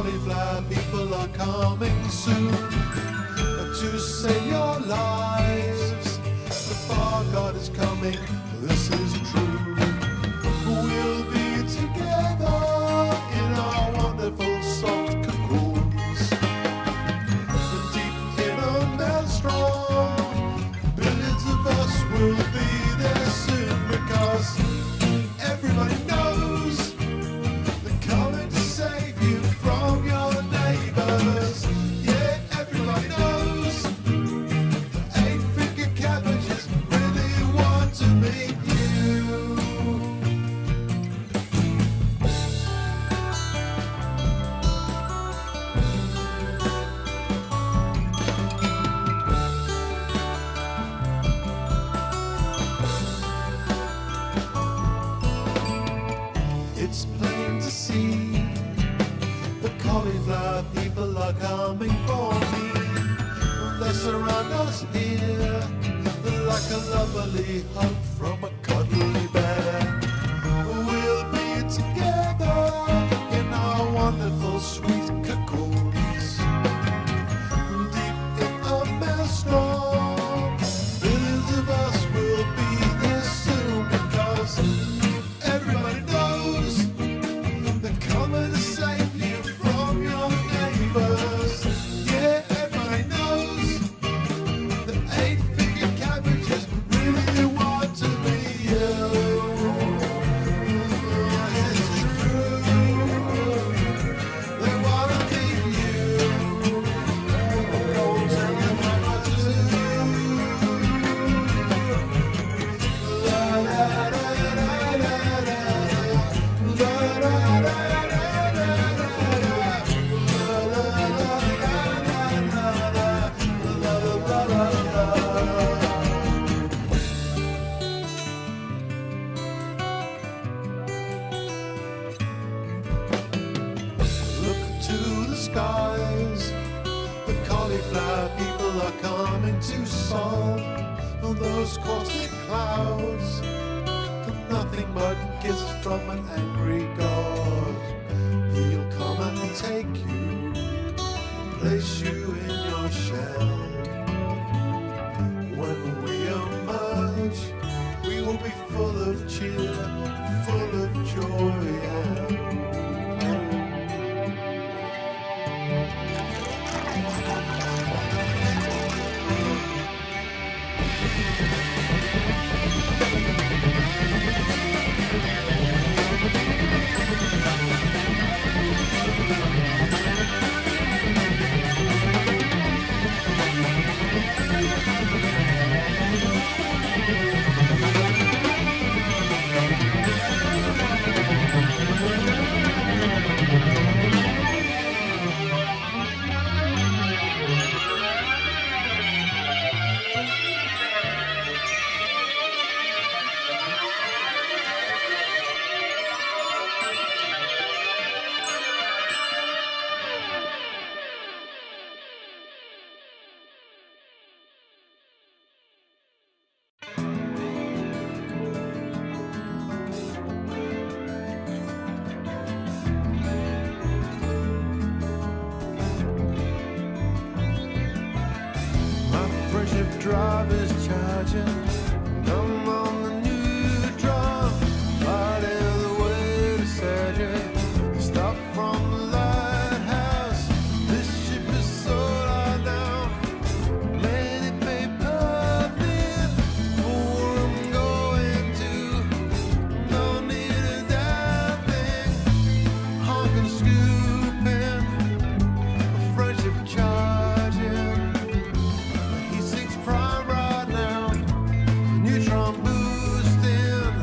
cauliflower people are coming soon to save your lives. The far God is coming, this is true. We'll be together in our wonderful soft cocoons. Deep in a maelstrom, billions of us will be there soon, because everybody knows they're coming to save you from your neighbors. Yeah, everybody knows the 8-finger cabbages really want to meet you. It's plain to see the cauliflower people are coming for me. They surround us here like a lovely hug from a cuddly bear. We'll be together in our wonderful sweet cocoons. Deep in a maelstrom, billions of us will be there soon, because everybody knows they're coming to save you from your neighbors. Yeah, everybody knows the 8-finger cabbages really want to be you. It's true, they want to be you. Don't tell your mama to. La la la la la la. La la la Look to the skies, the cauliflower people are coming to solve those caustic clouds. Nothing but gifts from an angry God. He'll come and take you, place you in your shell. When we emerge, we will be full of cheer, full of joy. Drive is charging, I'm on the new drum, right in the way to surgery, stop from the lighthouse, this ship is sold down, made it pay perfect for where I'm going to, no need a damn thing, honking, scooping, a friendship charging. Prime right now, neutron boosting.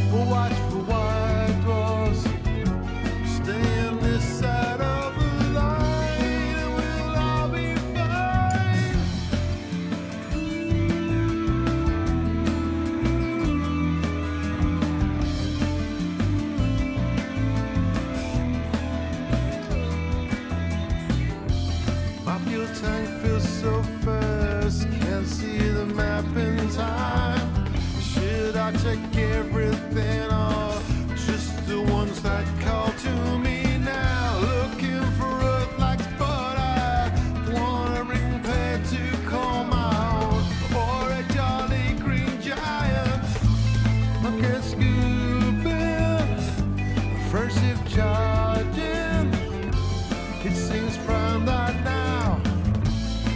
We'll watch for white dwarfs. Stay on this side of the line, and we'll all be fine. My fuel tank feels so fast. Can't see the map in time. Should I check everything or just the ones that call to me now? Looking It seems prime right now.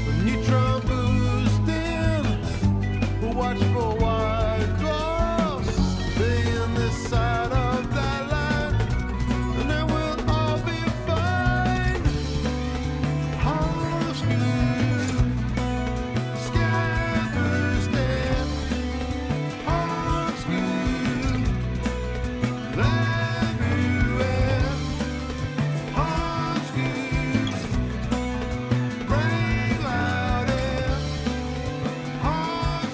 The neutron boosting. Watch for wide dwarfs. Stay on this side of that line, and then we'll all be fine. Hard screw, sky boosting. Hard screw, everywhere. Hard screw, break louder. Hard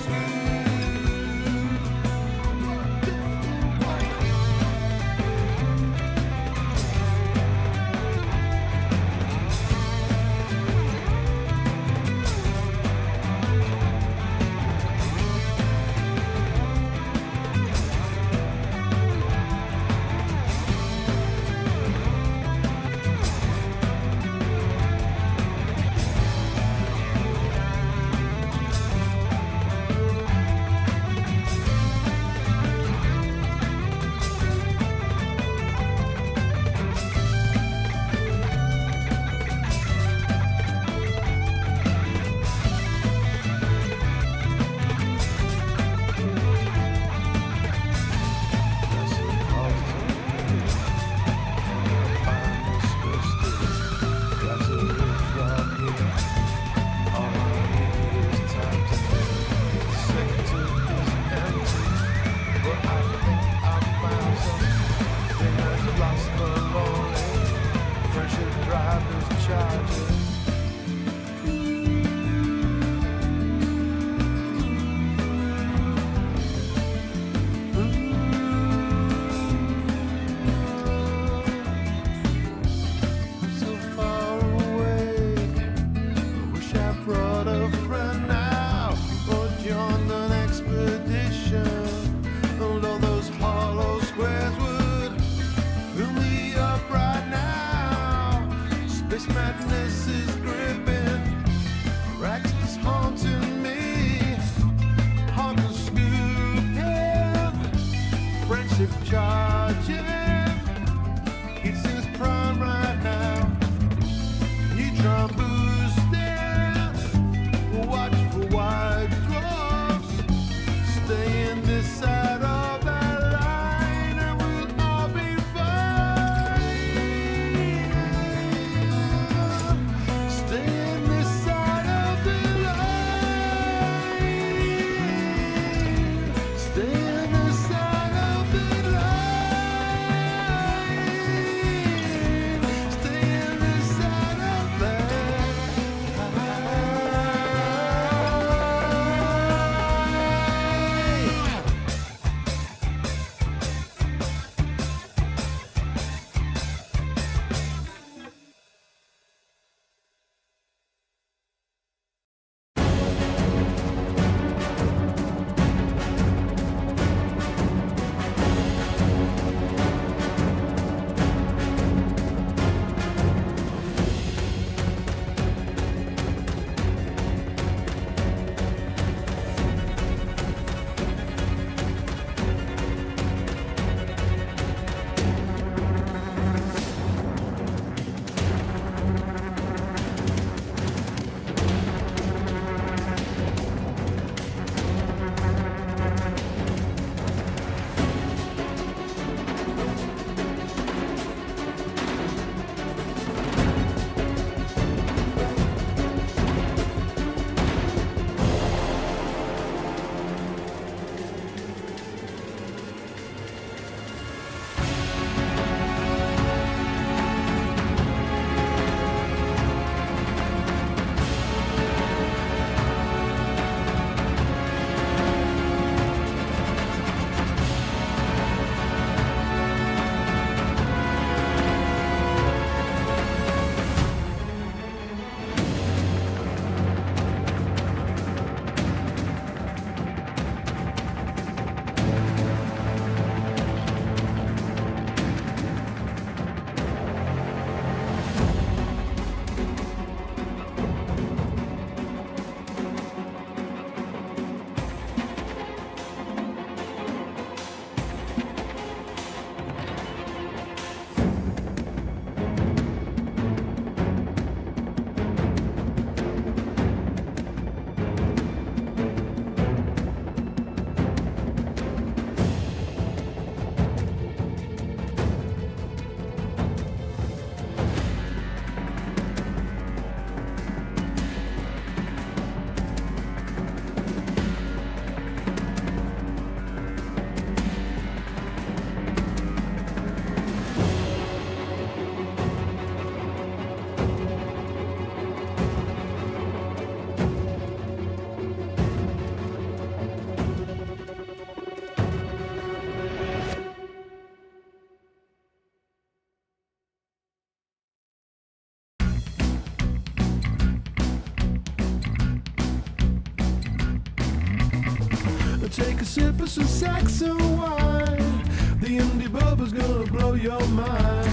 take a sip of some Saxon wine. The indie bubba's gonna blow your mind.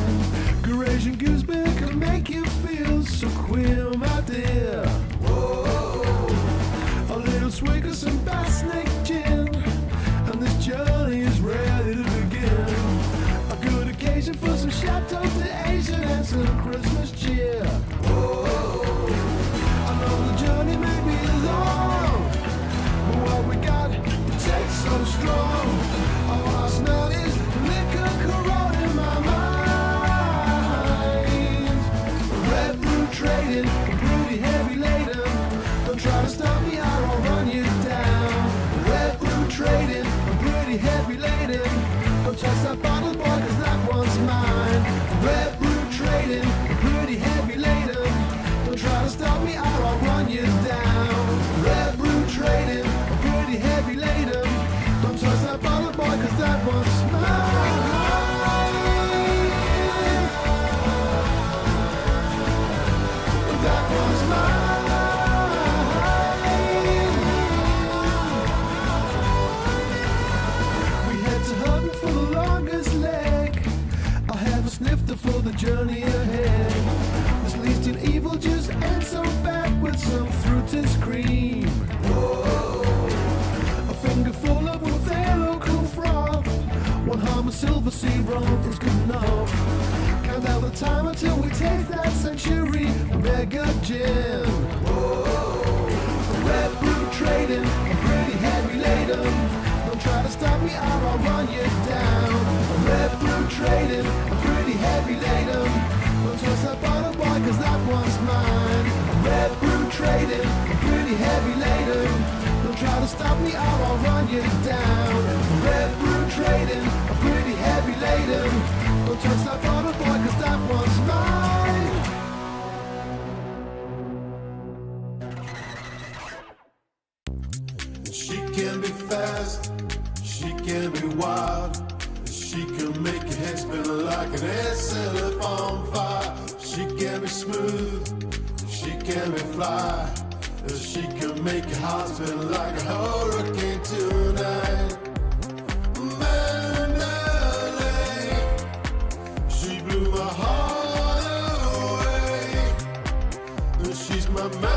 Eurasian goose beer can make you feel so queer, my dear. Whoa, a little swig of some Bass Snake gin, and this journey is ready to begin. A good occasion for some Chateau d'Asian and some Christmas cheer. Whoa, I know the journey may be long, but what we got, it tastes so strong. All I smell is liquor corroding my mind. Red blue trading, pretty heavy laden. Don't try to stop me, I'll run you down. Red blue trading, pretty heavy laden. Don't touch that bottle, boy, cause that one's mine. Red blue trading, pretty heavy laden. Don't try to stop me, I'll run you down. Red blue trading, pretty heavy laden. Don't touch that bottle, boy, cause that one's mine. That one's mine. We head to Hutton for the longest leg. I'll have a snifter for the journey ahead. This leads to evil juice and some back with some fruited cream. Whoa, a finger full of their local froth. One harm of silver sea rum is good enough. Count out the time until we taste that century mega gin. Whoa, red blue trading, pretty heavy laden. Don't try to stop me, I'll run you down. Red blue trading, pretty heavy laden. Don't touch that bottle, boy, cause that one's mine. Red blue trading, pretty heavy laden. Don't try to stop me, I'll run you down. Red blue trading, pretty heavy laden. Don't touch that bottle, boy, cause that one's mine. She can be fast, she can be wild. She can make your head spin like an SLF on fire. She can be smooth, she can be fly. She can make your heart spin like a hurricane tonight. Mandalay, she blew my heart away. She's my Mandalay.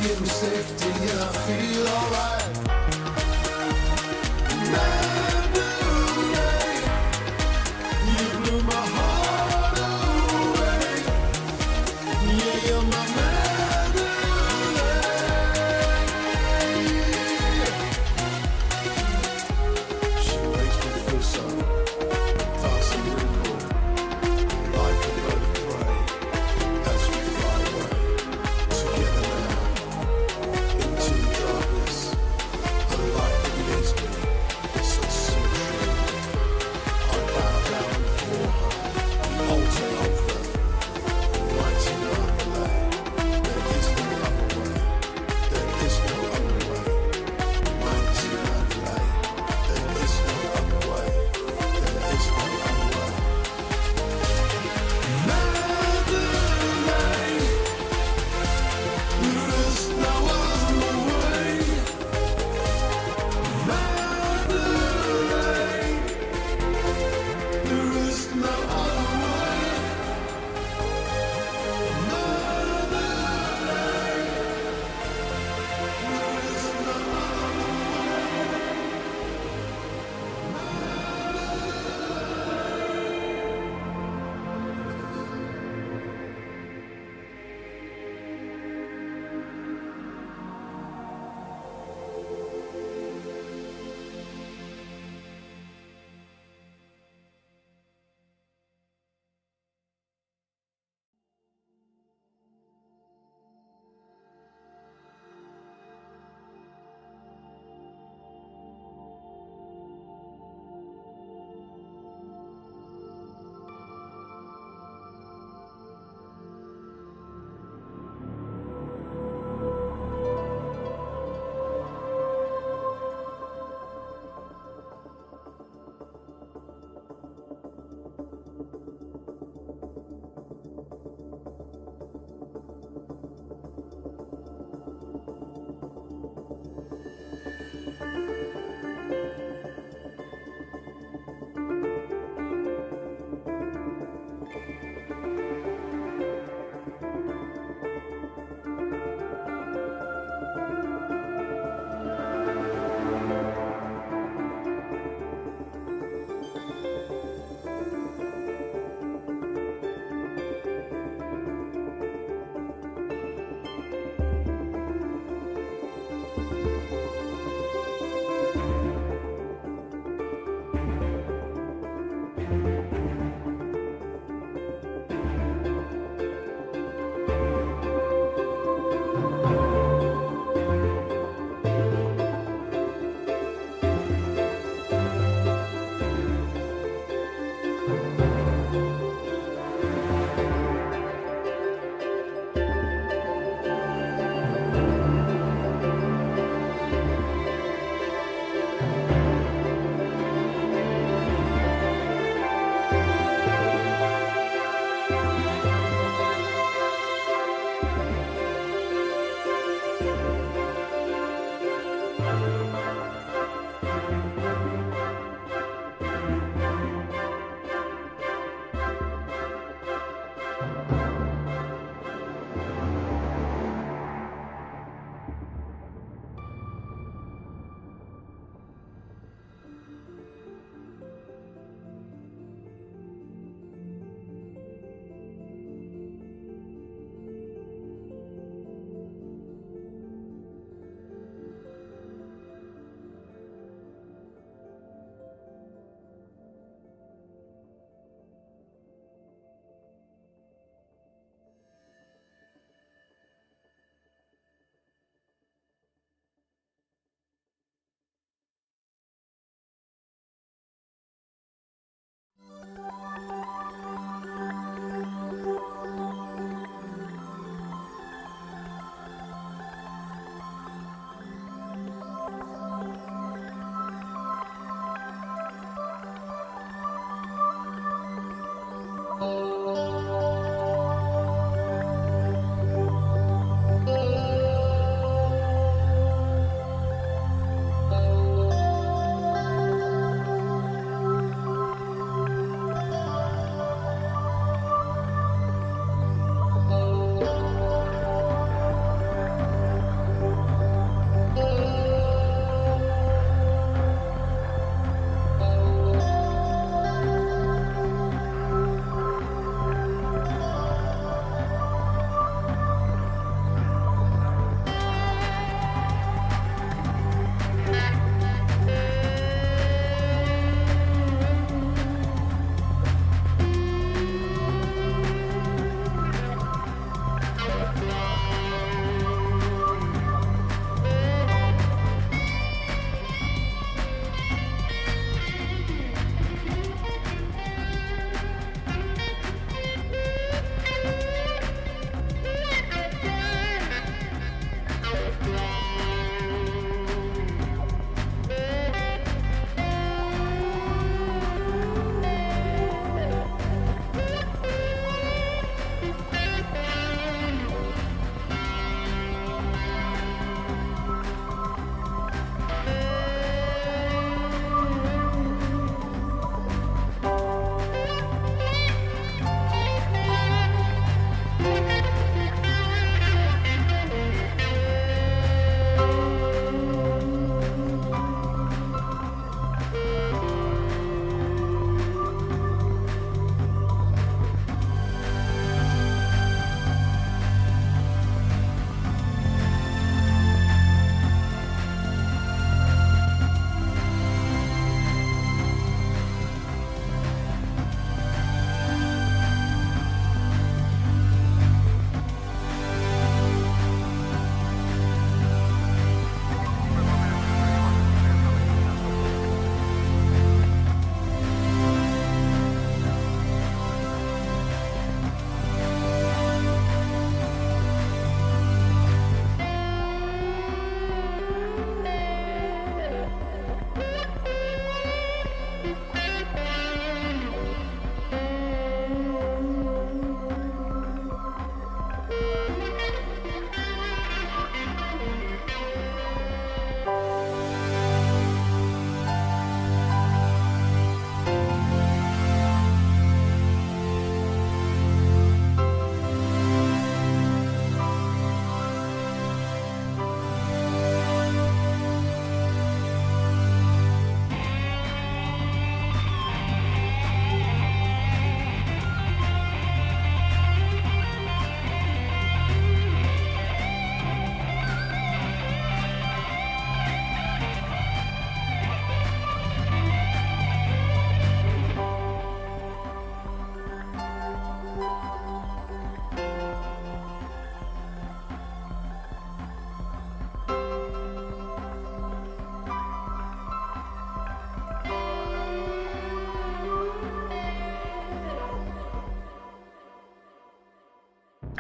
Give me safety, and I feel alright.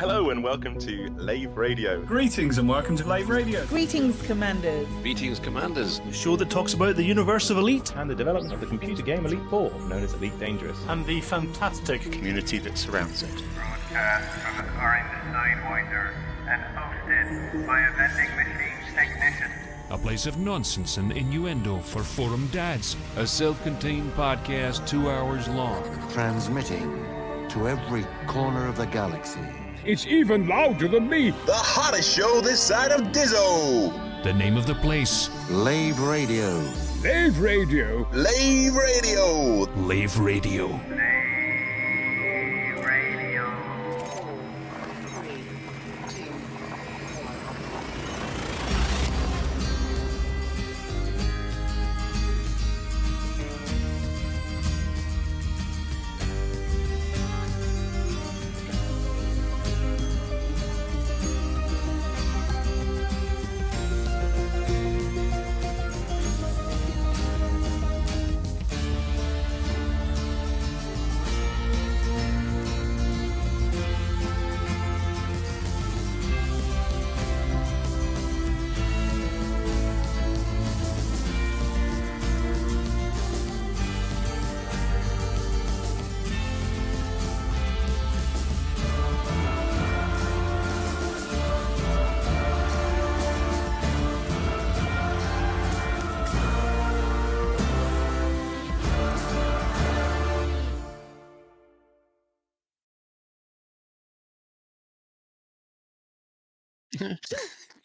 Hello and welcome to Lave Radio. Greetings and welcome to Lave Radio. Greetings, Commanders. Greetings, Commanders. The show that talks about the universe of Elite and the development of the computer game Elite 4, known as Elite Dangerous, and the fantastic community that surrounds it. Broadcast from an orange Sidewinder and hosted by a vending machine technician. A place of nonsense and innuendo for forum dads. A self-contained podcast 2 hours long. Transmitting to every corner of the galaxy. It's even louder than me. The hottest show this side of Dizzo. The name of the place. Lave Radio. Lave Radio. Lave Radio. Lave Radio.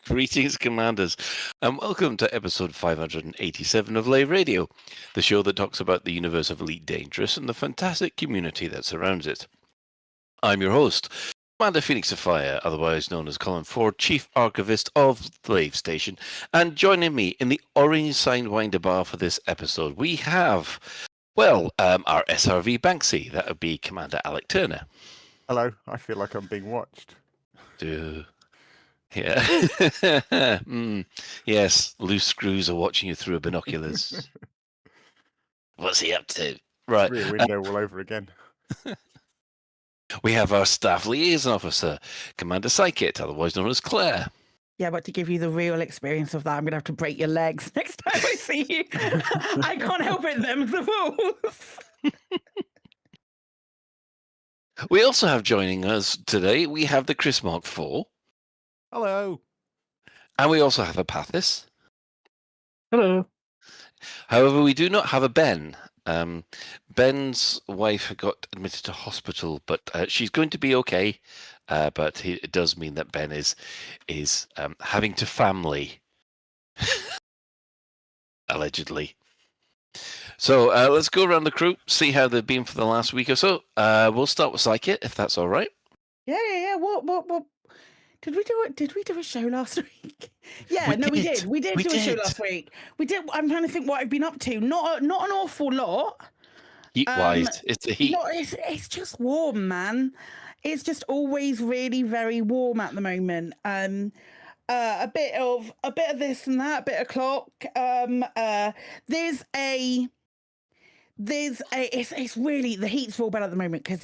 Greetings, Commanders, and welcome to episode 587 of Lave Radio, the show that talks about the universe of Elite Dangerous and the fantastic community that surrounds it. I'm your host, Commander Phoenix of Fire, otherwise known as Colin Ford, Chief Archivist of the Lave Station, and joining me in the orange Sidewinder bar for this episode, we have, our SRV Banksy. That would be Commander Alec Turner. Hello, I feel like I'm being watched. Yeah. Yes, loose screws are watching you through binoculars. What's he up to? Right. Rear window all over again. We have our staff liaison officer, Commander Psychit, otherwise known as Claire. Yeah, but to give you the real experience of that, I'm going to have to break your legs next time I see you. I can't help it, them's the fools. We also have joining us today, we have the Chris Mark IV. Hello. And we also have a Pathis. Hello. However, we do not have a Ben. Ben's wife got admitted to hospital, but she's going to be okay. But it does mean that Ben is having to family, allegedly. So let's go around the crew, see how they've been for the last week or so. We'll start with Psychit, if that's all right. Yeah. What? Did we do a show last week? Yeah, we did. We did do a show last week. We did. I'm trying to think what I've been up to. Not an awful lot. Heat-wise, it's the heat. It's just warm, man. It's just always really very warm at the moment. A bit of this and that, a bit of clock. It's really, the heat's real bad at the moment because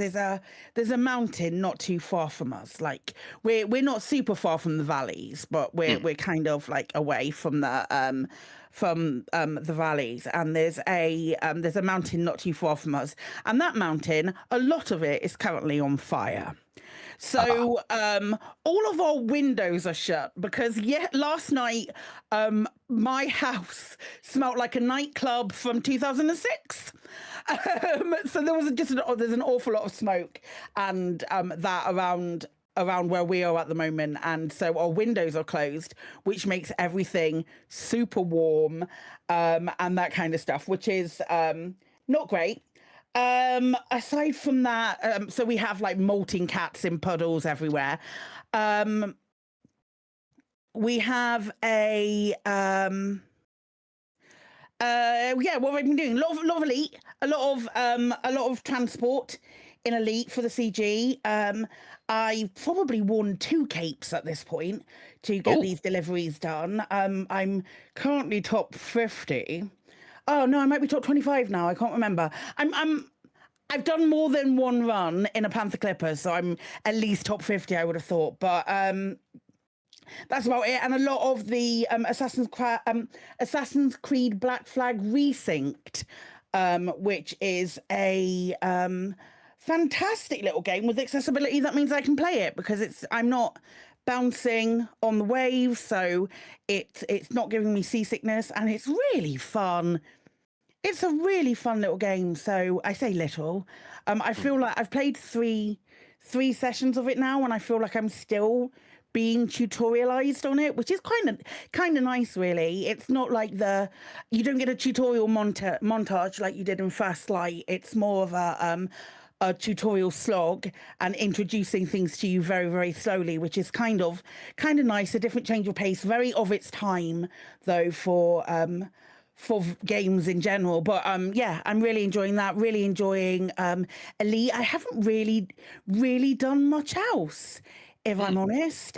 there's a mountain not too far from us. Like we're not super far from the valleys, but we're kind of like away from the valleys, and there's a mountain not too far from us, and that mountain, a lot of it is currently on fire. So all of our windows are shut because last night my house smelled like a nightclub from 2006. So there's an awful lot of smoke and that around where we are at the moment, and so our windows are closed, which makes everything super warm and that kind of stuff, which is not great. Aside from that, so we have like molting cats in puddles everywhere. We have what have I been doing? A lot of Elite, a lot of transport in Elite for the CG. I've probably worn 2 capes at this point to get these deliveries done. I'm currently top 50. Oh no, I might be top 25 now. I can't remember. I've done more than one run in a Panther Clipper, so I'm at least top 50, I would have thought. But that's about it. And a lot of the Assassin's Creed Black Flag Resynced, which is a fantastic little game with accessibility. That means I can play it because I'm not bouncing on the waves, so it's not giving me seasickness, and it's really fun. It's a really fun little game. So I say little. I feel like I've played three sessions of it now, and I feel like I'm still being tutorialized on it, which is kind of nice, really. It's not like you don't get a tutorial montage like you did in First Light. It's more of a tutorial slog and introducing things to you very, very slowly, which is kind of nice. A different change of pace, very of its time though for games in general. But yeah, I'm really enjoying that. Really enjoying Elite. I haven't really done much else, if I'm honest.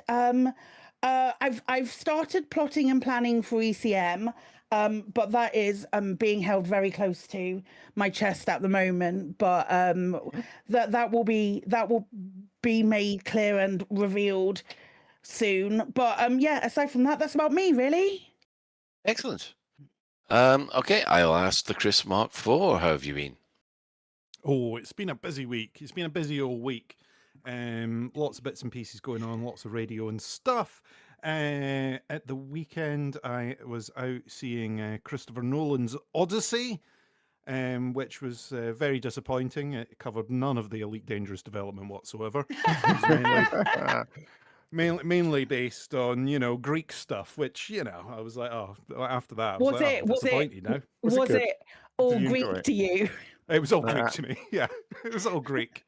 I've started plotting and planning for ECM, but that is being held very close to my chest at the moment. But that will be made clear and revealed soon. But yeah, aside from that, that's about me, really. Excellent. Okay, I'll ask the Chris Mark IV. How have you been? Oh, it's been a busy week. It's been a busy old week. Lots of bits and pieces going on, lots of radio and stuff. At the weekend, I was out seeing Christopher Nolan's Odyssey, which was very disappointing. It covered none of the Elite Dangerous development whatsoever. It was mainly based on, Greek stuff, which, I was like, oh, after that, I was disappointed now. Was it all Greek to you? It was all Greek to me. Yeah, it was all Greek.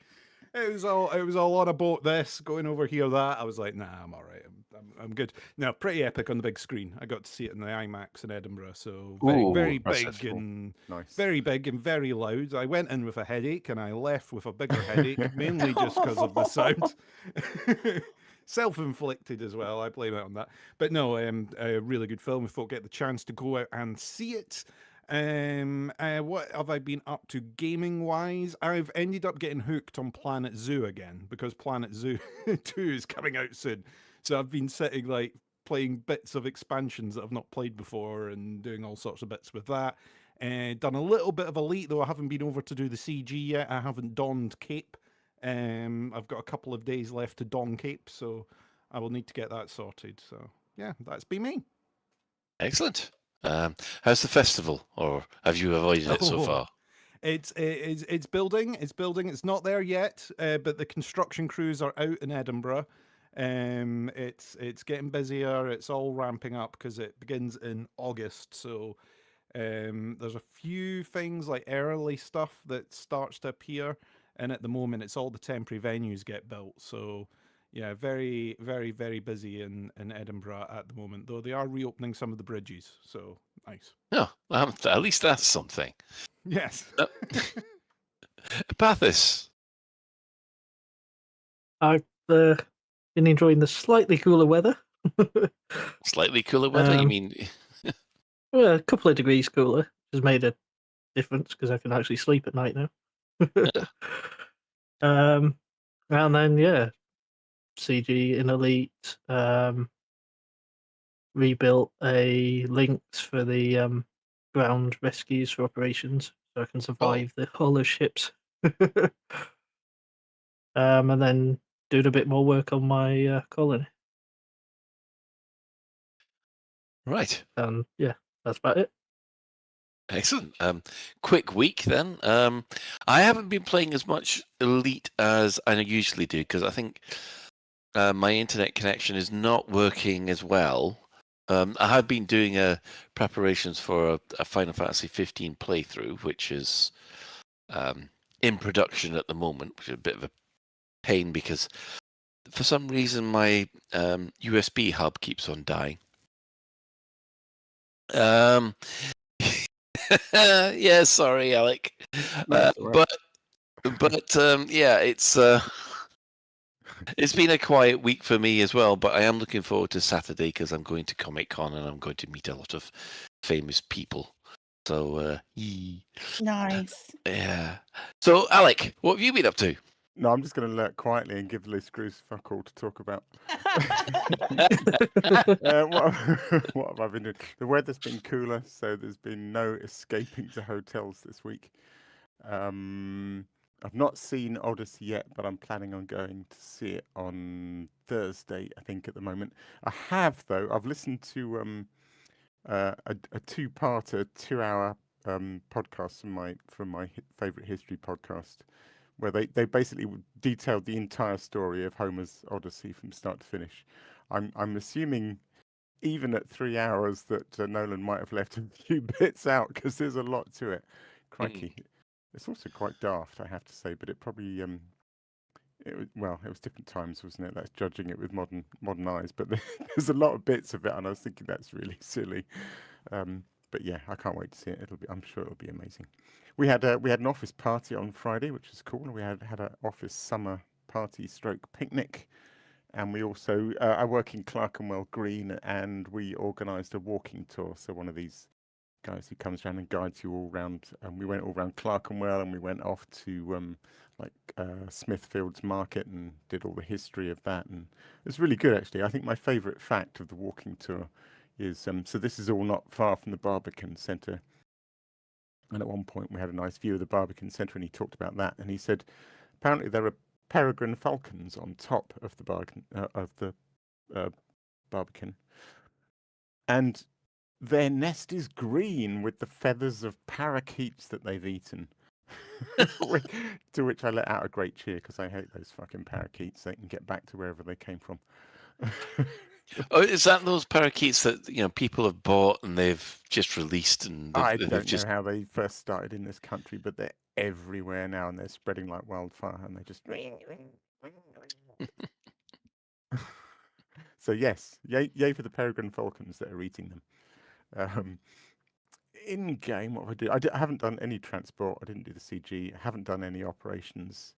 It was all on about this, going over here, that. I was like, nah, I'm all right. I'm good. No, pretty epic on the big screen. I got to see it in the IMAX in Edinburgh, so very big and nice. Very big and very loud. I went in with a headache and I left with a bigger headache, mainly just because of the sound. Self-inflicted as well. I blame it on that. But no, a really good film. If folk get the chance to go out and see it. What have I been up to gaming wise? I've ended up getting hooked on Planet Zoo again because Planet Zoo 2 is coming out soon. So I've been sitting like playing bits of expansions that I've not played before and doing all sorts of bits with that. Done a little bit of Elite, though I haven't been over to do the CG yet. I haven't donned Cape. I've got a couple of days left to don Cape, so I will need to get that sorted. So yeah, that's been me. Excellent. How's the festival, or have you avoided it so far? It's building. It's building. It's not there yet, but the construction crews are out in Edinburgh. It's getting busier. It's all ramping up because it begins in August. So there's a few things like early stuff that starts to appear, and at the moment it's all the temporary venues get built. So yeah, very, very, very busy in Edinburgh at the moment, though they are reopening some of the bridges, so nice. No, at least that's something. Yes. Pathis. I've been enjoying the slightly cooler weather. Slightly cooler weather? You mean? Well, a couple of degrees cooler has made a difference because I can actually sleep at night now. And then, yeah. CG in Elite, rebuilt a links for the ground rescues for operations, so I can survive the hull of ships. And then doing a bit more work on my colony. Right. Yeah, that's about it. Excellent. Quick week then. I haven't been playing as much Elite as I usually do because I think my internet connection is not working as well. I have been doing preparations for a Final Fantasy 15 playthrough, which is in production at the moment, which is a bit of a pain because for some reason my USB hub keeps on dying. Yeah, sorry, Alec. Right. But yeah, it's been a quiet week for me as well, but I am looking forward to Saturday because I'm going to Comic-Con and I'm going to meet a lot of famous people. So, Nice. yeah. So, Alec, what have you been up to? No, I'm just going to lurk quietly and give Liz Screws fuck all to talk about. What have I been doing? The weather's been cooler, so there's been no escaping to hotels this week. I've not seen Odyssey yet, but I'm planning on going to see it on Thursday, I think, at the moment. I have, though. I've listened to a two-parter, 2-hour podcast from my favourite history podcast, where they basically detailed the entire story of Homer's Odyssey from start to finish. I'm assuming, even at 3 hours, that Nolan might have left a few bits out because there's a lot to it. Crikey. It's also quite daft, I have to say, but it probably it was different times, wasn't it? That's judging it with modern eyes, but there's a lot of bits of it, and I was thinking that's really silly. But yeah, I can't wait to see it. I'm sure it'll be amazing. We had an office party on Friday, which was cool. We had an office summer party / picnic, and we also I work in Clerkenwell Green, and we organised a walking tour. So one of these guys who comes around and guides you all around, and we went all around Clerkenwell, and we went off to Smithfield's Market and did all the history of that, and it was really good actually. I think my favourite fact of the walking tour is so this is all not far from the Barbican Centre, and at one point we had a nice view of the Barbican Centre, and he talked about that, and he said apparently there are peregrine falcons on top of the Barbican, and their nest is green with the feathers of parakeets that they've eaten. To which I let out a great cheer because I hate those fucking parakeets. They can get back to wherever they came from. Oh, is that those parakeets that people have bought and they've just released? And I don't know how they first started in this country, but they're everywhere now and they're spreading like wildfire, and they just. So yes, yay for the peregrine falcons that are eating them. In game, what have I do? I haven't done any transport. I didn't do the CG. I haven't done any operations.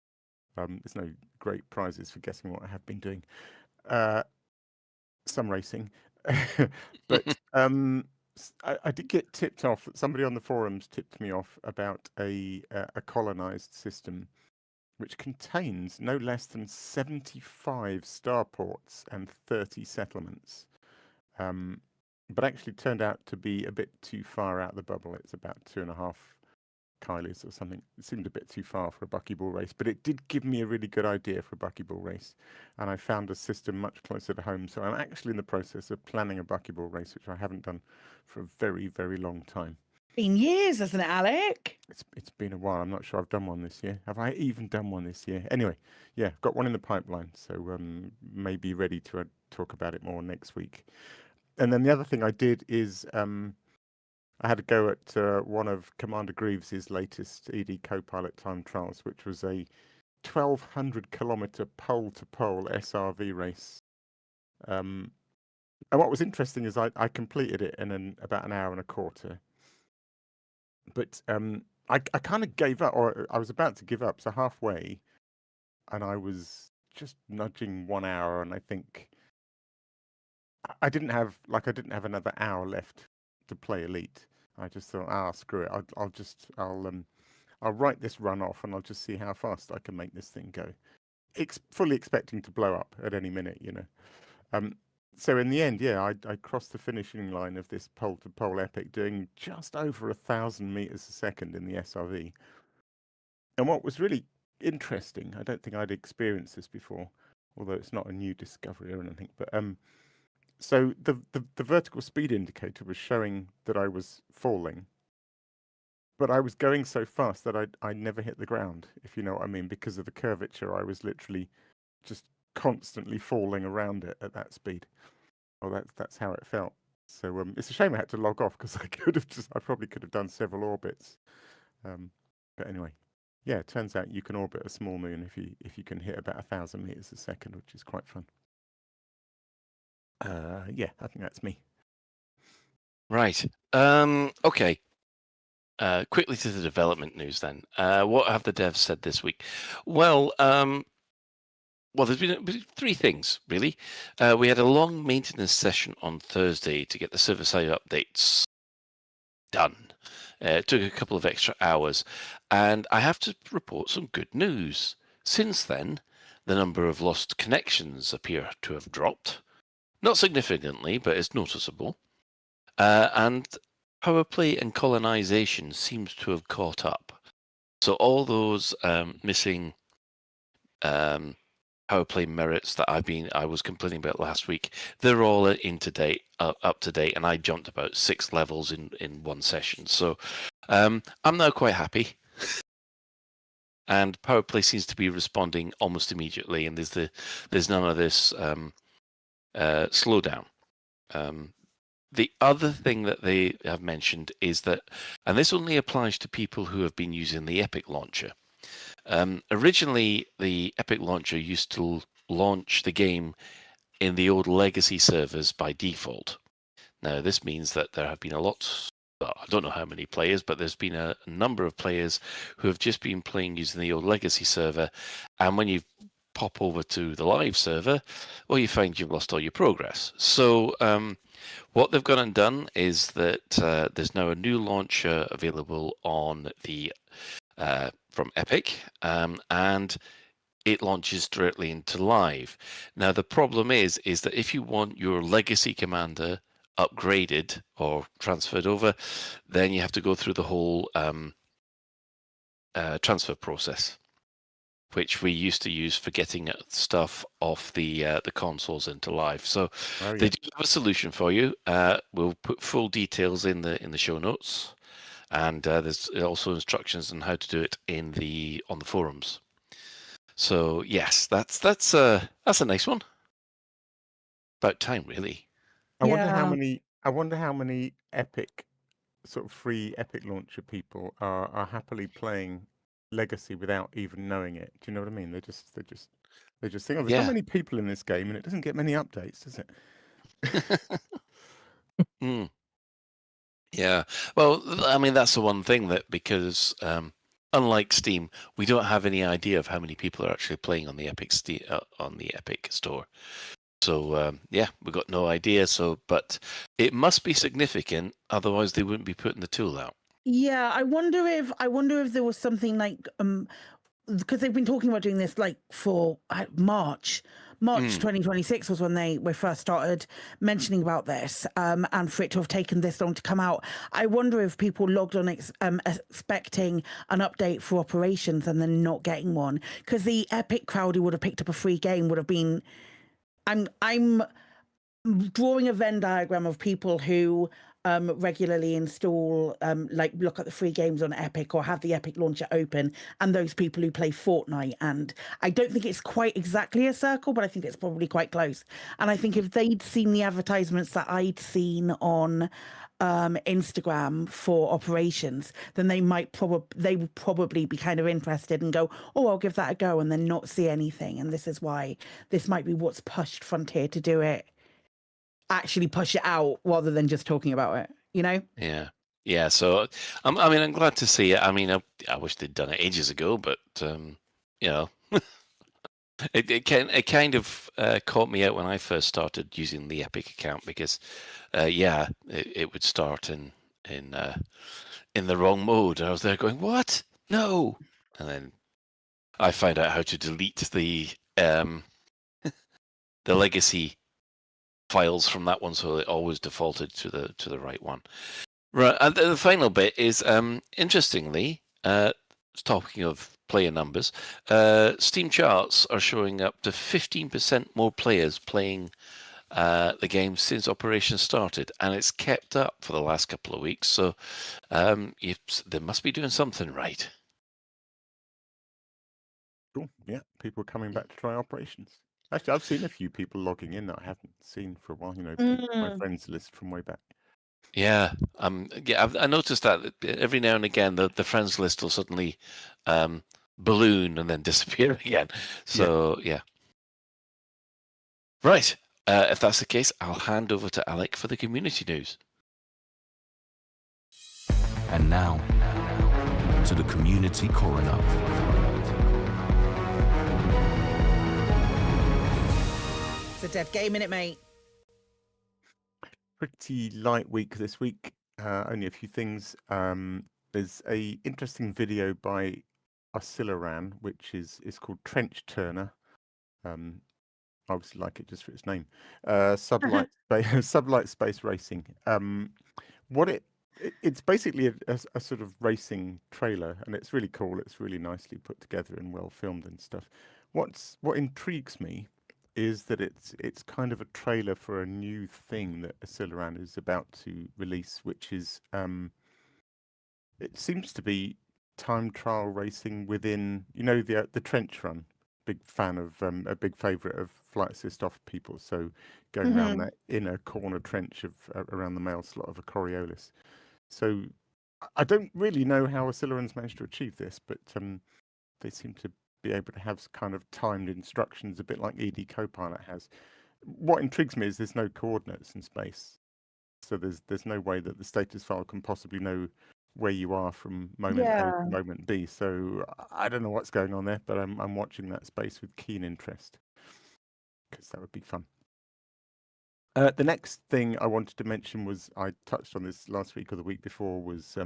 There's no great prizes for guessing what I have been doing. Some racing, but I did get tipped off. Somebody on the forums tipped me off about a colonized system which contains no less than 75 starports and 30 settlements. But actually turned out to be a bit too far out of the bubble. It's about 2.5 Kylies or something. It seemed a bit too far for a buckyball race, but it did give me a really good idea for a buckyball race. And I found a system much closer to home. So I'm actually in the process of planning a buckyball race, which I haven't done for a very, very long time. Been years, hasn't it, Alec? It's been a while. I'm not sure I've done one this year. Have I even done one this year? Anyway, yeah, got one in the pipeline. So maybe ready to talk about it more next week. And then the other thing I did is I had a go at one of Commander Greaves's latest ED co-pilot time trials, which was a 1,200 kilometer pole-to-pole SRV race. And what was interesting is I completed it in about an hour and a quarter. But I kind of gave up, or I was about to give up, so halfway, and I was just nudging 1 hour, and I think I didn't have another hour left to play Elite. I just thought, screw it. I'll write this run off, and I'll just see how fast I can make this thing go. Fully expecting to blow up at any minute, So in the end, yeah, I crossed the finishing line of this pole-to-pole epic, doing just over 1,000 meters a second in the SRV. And what was really interesting, I don't think I'd experienced this before, although it's not a new discovery or anything, but so the vertical speed indicator was showing that I was falling, but I was going so fast that I never hit the ground, if you know what I mean. Because of the curvature, I was literally just constantly falling around it at that speed. Well, that's how it felt. So it's a shame I had to log off because I probably could have done several orbits. But anyway, yeah, it turns out you can orbit a small moon if you can hit about 1,000 meters a second, which is quite fun. Yeah, I think that's me. Right. Okay. Quickly to the development news then. What have the devs said this week? Well, there's been 3 things, really. We had a long maintenance session on Thursday to get the server-side updates done. It took a couple of extra hours, and I have to report some good news. Since then, the number of lost connections appear to have dropped. Not significantly, but it's noticeable. And power play and colonization seems to have caught up. So all those missing power play merits that I was complaining about last week, they're all up to date, and I jumped about 6 levels in one session. So I'm now quite happy. And power play seems to be responding almost immediately, and there's none of this slowdown. The other thing that they have mentioned is that, and this only applies to people who have been using the Epic launcher. Originally, the Epic launcher used to launch the game in the old legacy servers by default. Now, this means that there have been I don't know how many players, but there's been a number of players who have just been playing using the old legacy server, and when you pop over to the live server, well, you find you've lost all your progress. So what they've gone and done is that there's now a new launcher available on the from Epic, and it launches directly into live. Now, the problem is that if you want your legacy commander upgraded or transferred over, then you have to go through the whole transfer process, which we used to use for getting stuff off the consoles into live. So they do have a solution for you. We'll put full details in the show notes, and there's also instructions on how to do it on the forums. So yes, that's a nice one. About time, really. I wonder how many Epic sort of free Epic launcher people are happily playing Legacy without even knowing it. Do you know what I mean? They just think, oh, there's not many people in this game, and it doesn't get many updates, does it? Yeah. Well, I mean, that's the one thing that, because unlike Steam, we don't have any idea of how many people are actually playing on the Epic store. So yeah, we've got no idea. But it must be significant, otherwise they wouldn't be putting the tool out. Yeah, I wonder if there was something like because they've been talking about doing this like for March 2026 was when we first started mentioning about this, and for it to have taken this long to come out. I wonder if people logged on expecting an update for operations and then not getting one, because the Epic crowd who would have picked up a free game would have been. I'm drawing a Venn diagram of people who regularly install, like look at the free games on Epic or have the Epic launcher open, and those people who play Fortnite. And I don't think it's quite exactly a circle, but I think it's probably quite close. And I think if they'd seen the advertisements that I'd seen on Instagram for operations, then they would probably be kind of interested and go, oh, I'll give that a go, and then not see anything. And this is why this might be what's pushed Frontier to do it. Actually push it out rather than just talking about it, you know? Yeah. So I'm glad to see it. I mean, I wish they'd done it ages ago, but you know, it kind of caught me out when I first started using the Epic account, because it would start in the wrong mode, and I was there going, what? No. And then I found out how to delete the legacy files from that one, so it always defaulted to the right one. Right, and the final bit is interestingly, talking of player numbers, Steam charts are showing up to 15% more players playing the game since Operation started, and it's kept up for the last couple of weeks. So they must be doing something right. Cool. Yeah, people are coming back to try Operations. Actually, I've seen a few people logging in that I haven't seen for a while. You know, my friends list from way back. Yeah, I noticed that every now and again the friends list will suddenly balloon and then disappear again. So yeah. Right. If that's the case, I'll hand over to Alec for the community news. And now to the community coroner. It's a dead game, innit, mate? Pretty light week this week. Only a few things. there's a interesting video by Oscilleran, which is called Trench Turner. I obviously like it just for its name. Sublight Sublight Space Racing. It's basically a sort of racing trailer, and it's really cool. It's really nicely put together and well filmed and stuff. What intrigues me is that it's kind of a trailer for a new thing that Oscilleran is about to release, which is it seems to be time trial racing within, the trench run. Big fan of a big favourite of Flight Assist off people. So going around that inner corner trench of around the mail slot of a Coriolis. So I don't really know how Oscilleran's managed to achieve this, but they seem to be able to have kind of timed instructions, a bit like ED Copilot has. What intrigues me is there's no coordinates in space, so there's no way that the status file can possibly know where you are from moment A to moment B. So I don't know what's going on there, but I'm watching that space with keen interest because that would be fun. The next thing I wanted to mention was, I touched on this last week or the week before, was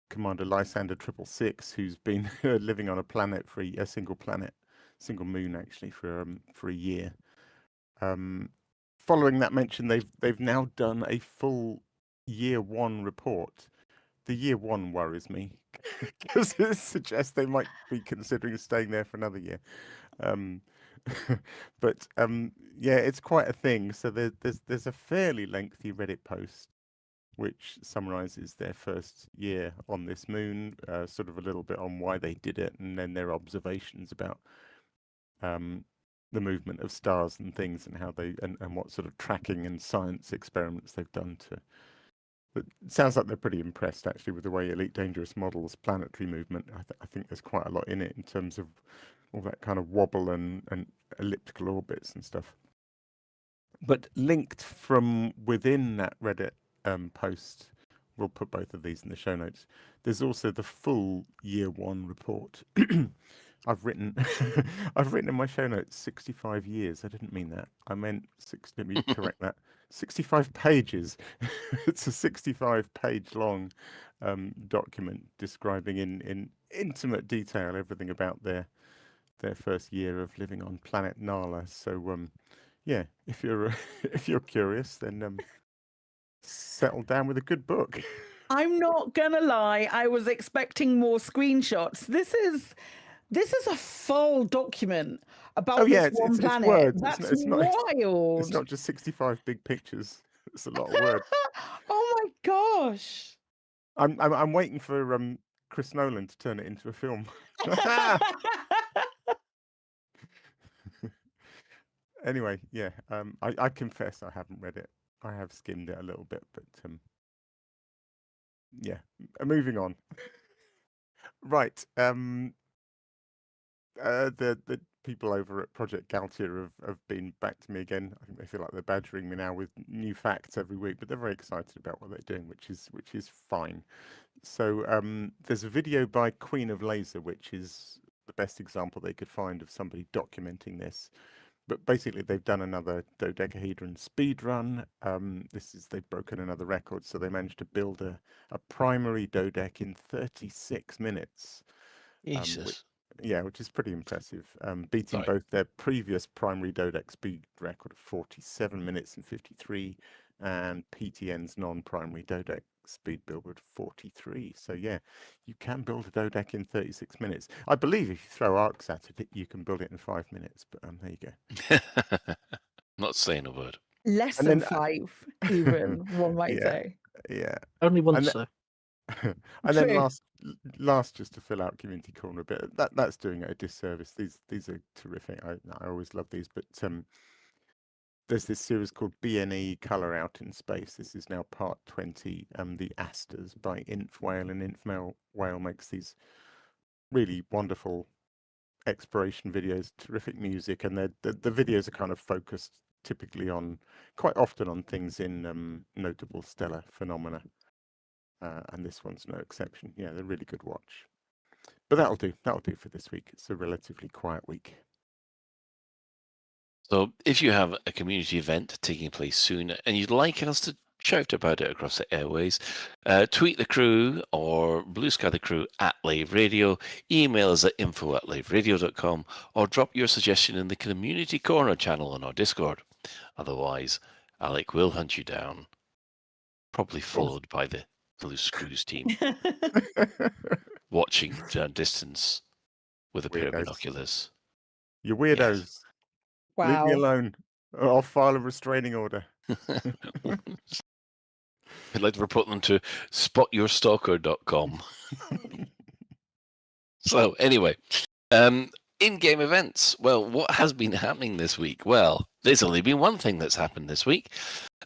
Commander Lysander 666, who's been living on a planet for a single moon actually, for a year. Following that mention, they've now done a full year one report. The year one worries me because it suggests they might be considering staying there for another year. But yeah, it's quite a thing. So there's a fairly lengthy Reddit post which summarizes their first year on this moon, sort of a little bit on why they did it, and then their observations about the movement of stars and things, and how they and what sort of tracking and science experiments they've done to. But it sounds like they're pretty impressed actually with the way Elite Dangerous models planetary movement. I think there's quite a lot in it in terms of all that kind of wobble and elliptical orbits and stuff. But linked from within that Reddit post, we'll put both of these in the show notes, there's also the full year one report. I've written in my show notes 65 years. I didn't mean that. I meant let me correct that. 65 pages. It's a 65-page long document describing in intimate detail everything about their first year of living on planet Nala. So yeah, if you're curious, then settle down with a good book. I'm not gonna lie, I was expecting more screenshots. This is a full document about this one planet. It's words. That's it's not, wild. It's not just 65 big pictures. It's a lot of words. Oh my gosh. I'm waiting for Chris Nolan to turn it into a film. Anyway, yeah. I confess I haven't read it. I have skimmed it a little bit, but yeah. Moving on. Right. The people over at Project Galtier have been back to me again. I think they feel like they're badgering me now with new facts every week, but they're very excited about what they're doing, which is fine. So there's a video by Queen of Laser, which is the best example they could find of somebody documenting this. But basically, they've done another dodecahedron speed run. They've broken another record, so they managed to build a primary dodec in 36 minutes. Jesus. Which is pretty impressive, beating both their previous primary dodec speed record of 47 minutes and 53, and PTN's non-primary dodec speed build of 43. So yeah, you can build a dodec in 36 minutes. I believe if you throw arcs at it, you can build it in 5 minutes. But there you go. Not saying a word. Less than 5, even one might say. Yeah. Only once though. And then last, just to fill out Community Corner a bit, that's doing it a disservice. These are terrific. I always love these, but there's this series called BNE Color Out in Space. This is now part 20. The Asters by Inf Whale, and Inf Whale makes these really wonderful exploration videos, terrific music, and the videos are kind of focused typically quite often on things in notable stellar phenomena. And this one's no exception. Yeah, they're really good watch. But that'll do for this week. It's a relatively quiet week. So if you have a community event taking place soon and you'd like us to shout about it across the airways. Tweet the crew or Blue Sky the crew at Lave Radio. Email us at info@laveradio.com or drop your suggestion in the Community Corner channel on our Discord. Otherwise, Alec will hunt you down, probably followed by the Blue Screws team, watching to a distance with a pair of Weirdos. binoculars. You weirdos. Leave me Wow. alone. Or I'll file a restraining order. I'd like to report them to spotyourstalker.com. So, anyway, in-game events. Well, what has been happening this week? Well, there's only been one thing that's happened this week,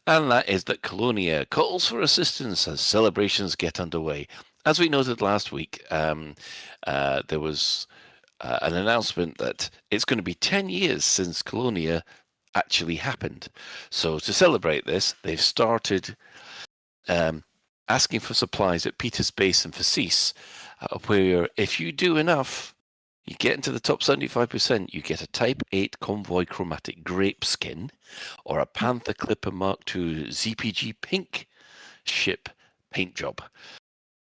and that is that Colonia calls for assistance as celebrations get underway. As we noted last week, there was an announcement that it's going to be 10 years since Colonia actually happened. So to celebrate this, they've started asking for supplies at Peter's Base and Facis, where if you do enough, you get into the top 75%, you get a Type 8 Convoy Chromatic Grape Skin or a Panther Clipper Mark II ZPG Pink ship paint job.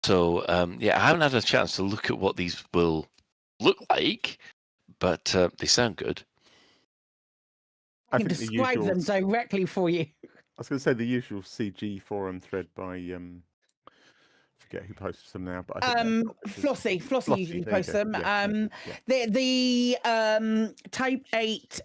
So, yeah, I haven't had a chance to look at what these will look like, but they sound good. I can describe them directly for you. I was going to say the usual CG forum thread by forget who posts them now, but I think Flossie usually there you posts go. them. Yeah. The Type 8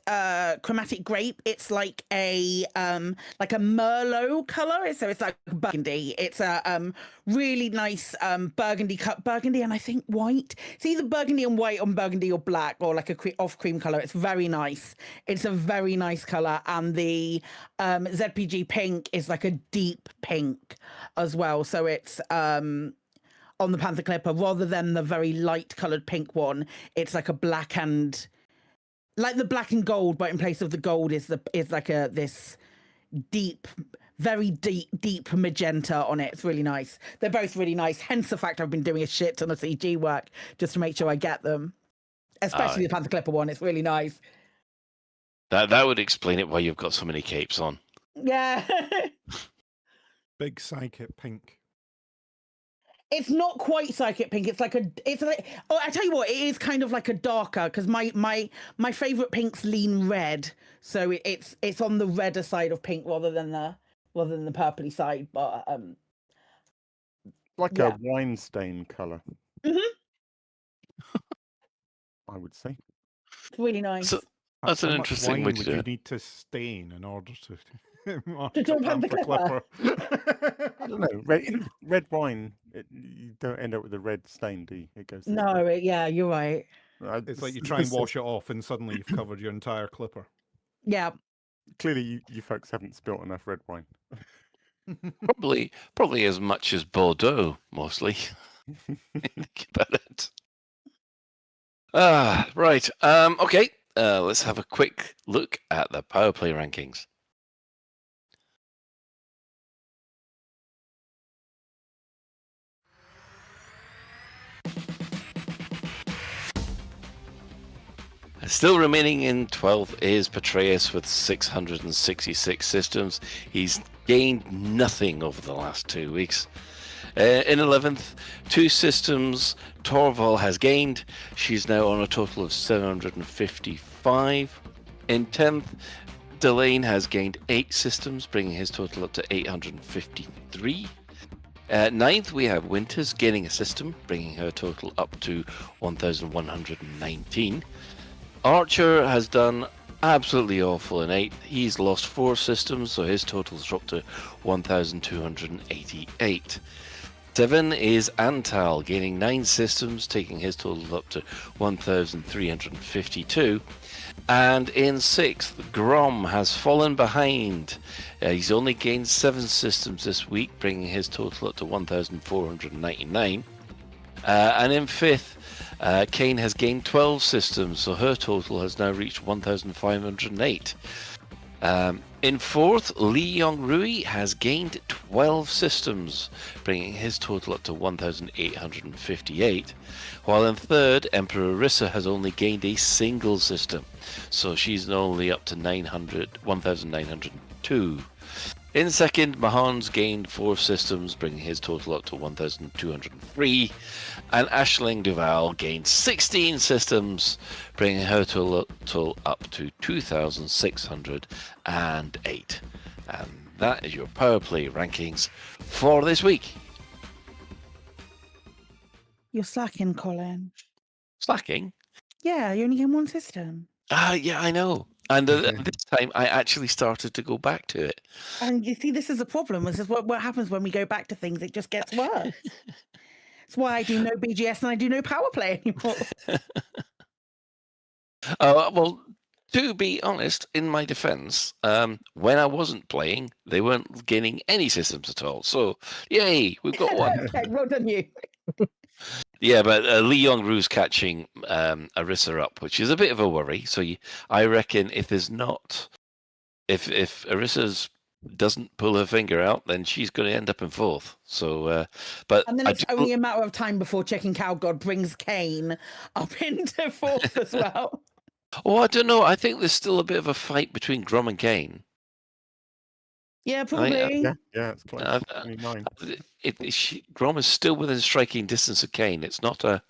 chromatic grape, it's like a Merlot color, so it's like burgundy. It's a really nice burgundy cut burgundy, and I think white. It's either burgundy and white on burgundy or black, or like a off cream color. It's very nice. It's a very nice color, and the ZPG pink is like a deep pink as well. So it's on the Panther Clipper, rather than the very light coloured pink one, it's like a black and like the black and gold, but in place of the gold is like this deep, very deep magenta on it. It's really nice. They're both really nice. Hence the fact I've been doing a shit ton of CG work just to make sure I get them. Especially the Panther Clipper one. It's really nice. That would explain it why you've got so many capes on. Yeah. Big psychic pink. It's not quite psychic pink. It's like oh, I tell you what, it is kind of like a darker, because my favorite pinks lean red, so it's on the redder side of pink rather than the purpley side. But like yeah. a wine stain color. Mm-hmm. I would say. It's really nice. So, that's an interesting way to do it. You need to stain in order to to jump on the clipper. I don't know. Red wine, you don't end up with a red stain, do you? It goes. No, yeah, you're right. It's like you try and wash it off, and suddenly you've covered your entire clipper. Yeah. Clearly, you folks haven't spilt enough red wine. Probably as much as Bordeaux, mostly. Think about it. Right. Okay. Let's have a quick look at the Power Play rankings. Still remaining in 12th is Patreus with 666 systems. He's gained nothing over the last 2 weeks. In 11th, 2 systems Torval has gained. She's now on a total of 755. In 10th, Delane has gained 8 systems, bringing his total up to 853. 9th, we have Winters gaining a system, bringing her total up to 1,119. Archer has done absolutely awful in 8th. He's lost 4 systems, so his total's dropped to 1,288. 7 is Antal, gaining 9 systems, taking his total up to 1,352. And in 6th, Grom has fallen behind. He's only gained 7 systems this week, bringing his total up to 1,499. And in 5th, Kane has gained 12 systems, so her total has now reached 1,508. In 4th, Li Yong Rui has gained 12 systems, bringing his total up to 1,858. While in 3rd, Emperor Rissa has only gained a single system, so she's only up to 1,902. In second, Mahon's gained 4 systems, bringing his total up to 1,203. And Aisling Duval gained 16 systems, bringing her total up to 2,608. And that is your Power Play rankings for this week. You're slacking, Colin. Slacking? Yeah, you only get one system. Yeah, I know. And this time I actually started to go back to it. And you see, this is a problem. This is what happens when we go back to things. It just gets worse. That's why I do no BGS and I do no Power Play anymore. Well, to be honest, in my defense, when I wasn't playing, they weren't gaining any systems at all. So, yay, we've got one. Okay, well done, you. Yeah, but Lee Yong-ru's catching Arissa up, which is a bit of a worry. So I reckon if Arissa's doesn't pull her finger out, then she's going to end up in 4th. So, but and then it's only a matter of time before Chicken Cow God brings Kane up into 4th as well. Oh, I don't know. I think there's still a bit of a fight between Grom and Kane. Yeah, probably. Yeah, it's close. 29. Grom is still within striking distance of Kane. It's not a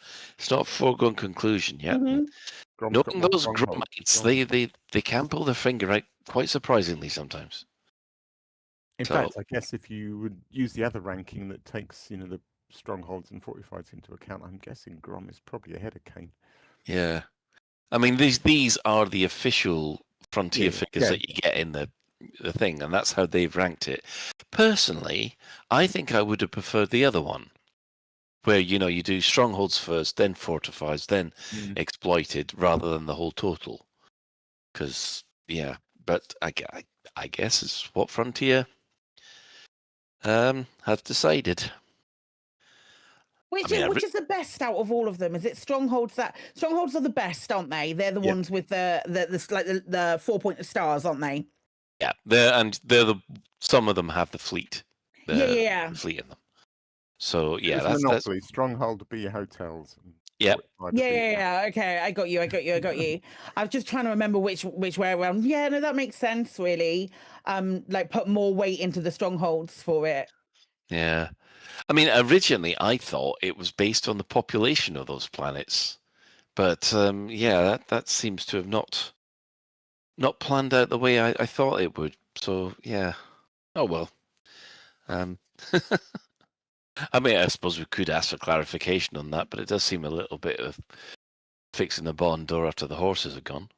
foregone conclusion yet. Mm-hmm. Knowing those Gromites, they can pull their finger out quite surprisingly sometimes. In fact, I guess if you would use the other ranking that takes, the strongholds and fortifieds into account, I'm guessing Grom is probably ahead of Kane. Yeah. I mean, these are the official frontier figures that you get in the thing, and that's how they've ranked it. Personally, I think I would have preferred the other one, where you do strongholds first, then fortifies, then exploited, rather than the whole total. Because but I guess it's what Frontier have decided. Which is the best out of all of them? Is it strongholds? Strongholds are the best, aren't they? They're the ones with the 4-pointed stars, aren't they? Yeah, some of them have the fleet. The fleet in them. So yeah, that's Monopoly. Stronghold be your hotels. Yeah. Okay, I got you. I was just trying to remember which way around. Yeah, no, that makes sense. Really, put more weight into the strongholds for it. Yeah, I mean, originally I thought it was based on the population of those planets, but that seems to have not planned out the way I thought it would. So yeah. Oh well. I mean, I suppose we could ask for clarification on that, but it does seem a little bit of fixing the barn door after the horses are gone.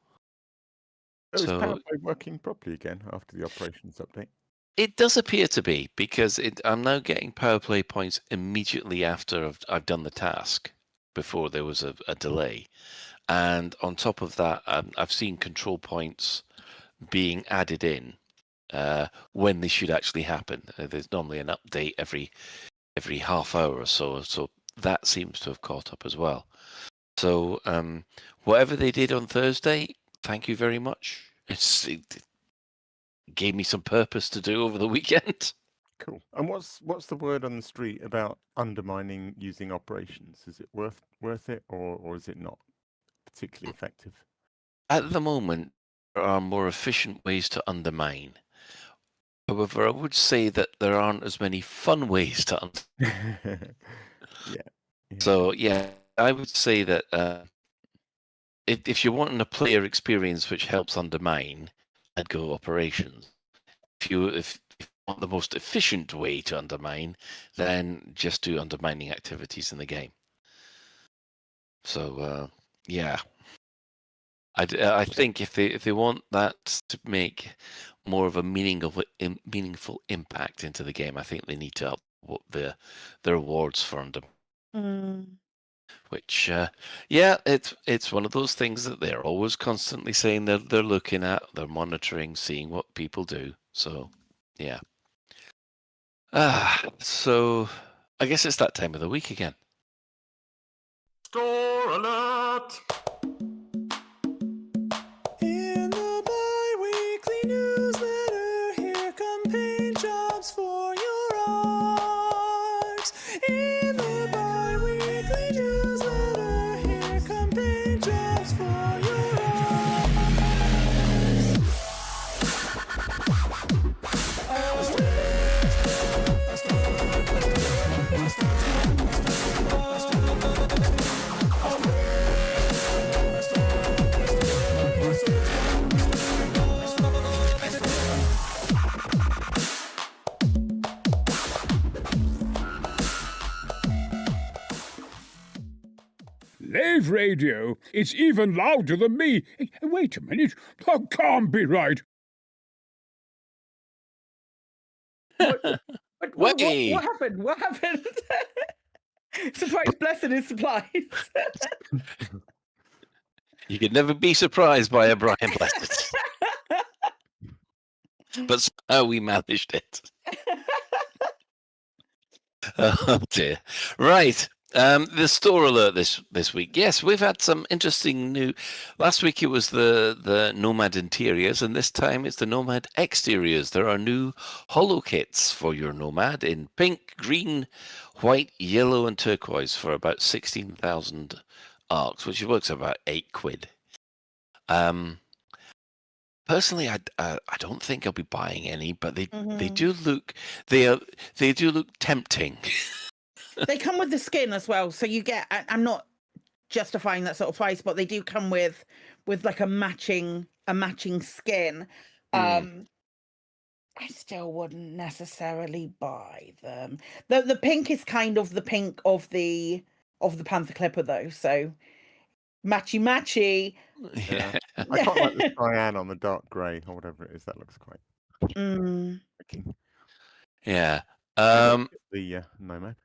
Is Power Play working properly again after the operations update? It does appear to be, because I'm now getting Power Play points immediately after I've done the task, before there was a delay. And on top of that, I've seen control points being added in when they should actually happen. There's normally an update every half hour or so that seems to have caught up as well. So whatever they did on Thursday, thank you very much. It gave me some purpose to do over the weekend. Cool. And what's the word on the street about undermining using operations? Is it worth it, or is it not particularly effective? At the moment, there are more efficient ways to undermine. However, I would say that there aren't as many fun ways to undermine. So, I would say that if you're wanting a player experience which helps undermine, I'd go operations. If you want the most efficient way to undermine, then just do undermining activities in the game. So, I think if they want that to make more of a meaningful impact into the game, I think they need to up the rewards for them. Which, it's one of those things that they're always constantly saying they're looking at, they're monitoring, seeing what people do. So, yeah. So I guess it's that time of the week again. Store alert! In the bi-weekly newsletter, here come paint jobs for your art. In the bi-weekly newsletter, here come paint jobs for your art. Lave Radio. It's even louder than me. Hey, wait a minute. That can't be right. What happened? What happened? Surprise blessing is surprise. You can never be surprised by a Brian Blessed. But somehow we managed it. Oh dear. Right. The store alert this week. Yes, we've had some interesting new. Last week it was the Nomad interiors, and this time it's the Nomad exteriors. There are new holo kits for your Nomad in pink, green, white, yellow, and turquoise for about 16,000 arcs, which works about £8. Personally, I don't think I'll be buying any, but they do look they do look tempting. They come with the skin as well, so you get. I'm not justifying that sort of price, but they do come with like a matching skin. I still wouldn't necessarily buy them. The pink is kind of the pink of the Panther Clipper though, so matchy. Yeah. I quite like the cyan on the dark grey or whatever it is. That looks quite. Yeah. The Nomad.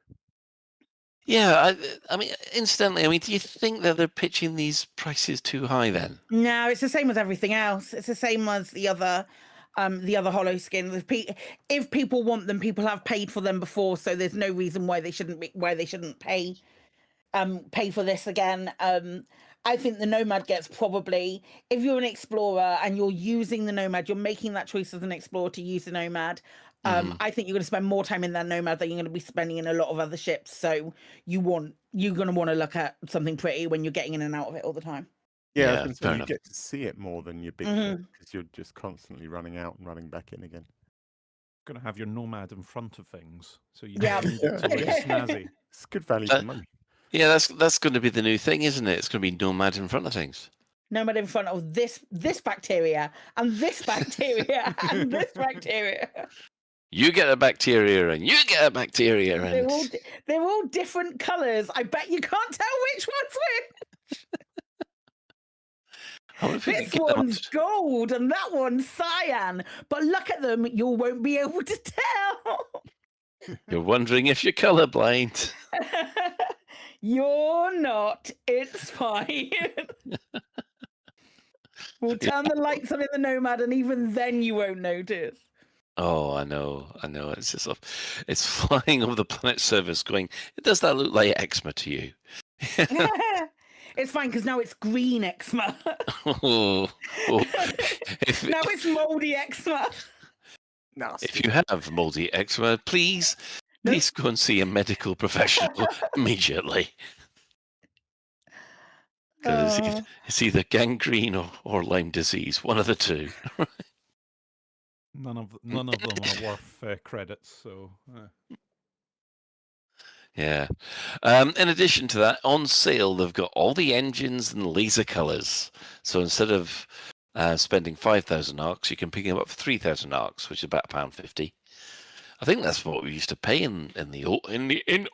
Yeah. I mean, incidentally, I mean, do you think that they're pitching these prices too high then? No, it's the same as everything else. It's the same as the other holo skin. If people want them, people have paid for them before, so there's no reason why they shouldn't pay for this again. I think the Nomad gets probably, if you're an explorer and you're using the Nomad, you're making that choice as an explorer to use the Nomad. I think you're going to spend more time in that Nomad than you're going to be spending in a lot of other ships. So you're going to want to look at something pretty when you're getting in and out of it all the time. Yeah, I was gonna say, you get to see it more than your big ship because you're just constantly running out and running back in again. Going to have your Nomad in front of things, so you Yeah. don't need it to look snazzy. It's good value for money. Yeah, that's going to be the new thing, isn't it? It's going to be Nomad in front of things. Nomad in front of this bacteria and this bacteria and this bacteria. You get a bacteria and you get a bacteria, and They're all different colours. I bet you can't tell which one's which. This one's gold and that one's cyan. But look at them, you won't be able to tell. You're wondering if you're colourblind. You're not. It's fine. We'll turn the lights on in the Nomad, and even then you won't notice. Oh, I know. It's just it's flying over the planet surface going, does that look like eczema to you? It's fine, because now it's green eczema. Oh. Now it's mouldy eczema. If you have mouldy eczema, please go and see a medical professional immediately. Because it's either gangrene or Lyme disease, one of the two. None of them are worth credits. So. Yeah. In addition to that, on sale they've got all the engines and laser colours. So instead of spending 5,000 arcs, you can pick them up for 3,000 arcs, which is about £1.50. I think that's what we used to pay in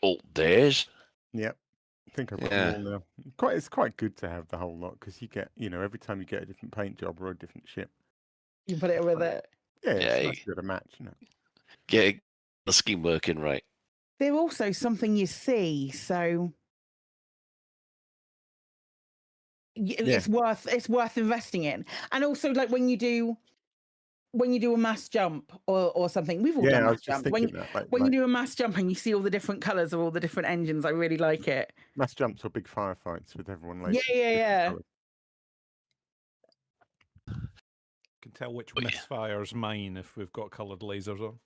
old days. Yep. I think I've got them all now. It's quite good to have the whole lot because you get, every time you get a different paint job or a different ship, you put it with it. Yeah, it's nice to get a match, Get the scheme working right. They're also something you see, so it's worth investing in. And also, like when you do a mass jump or something, we've all done mass jump. When you do a mass jump and you see all the different colours of all the different engines, I really like it. Mass jumps or big firefights with everyone later. Yeah. Can tell which misfire's mine if we've got coloured lasers on.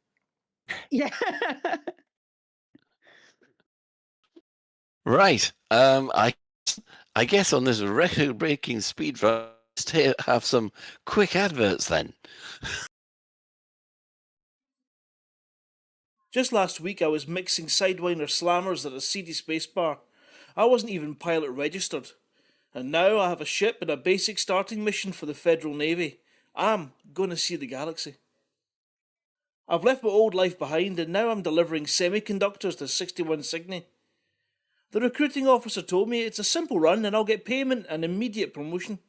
Yeah. Right. I guess on this record-breaking speed run, let's have some quick adverts then. Just last week I was mixing Sidewinder slammers at a seedy space bar. I wasn't even pilot registered. And now I have a ship and a basic starting mission for the Federal Navy. I'm going to see the galaxy. I've left my old life behind and now I'm delivering semiconductors to 61 Cygni. The recruiting officer told me it's a simple run and I'll get payment and immediate promotion.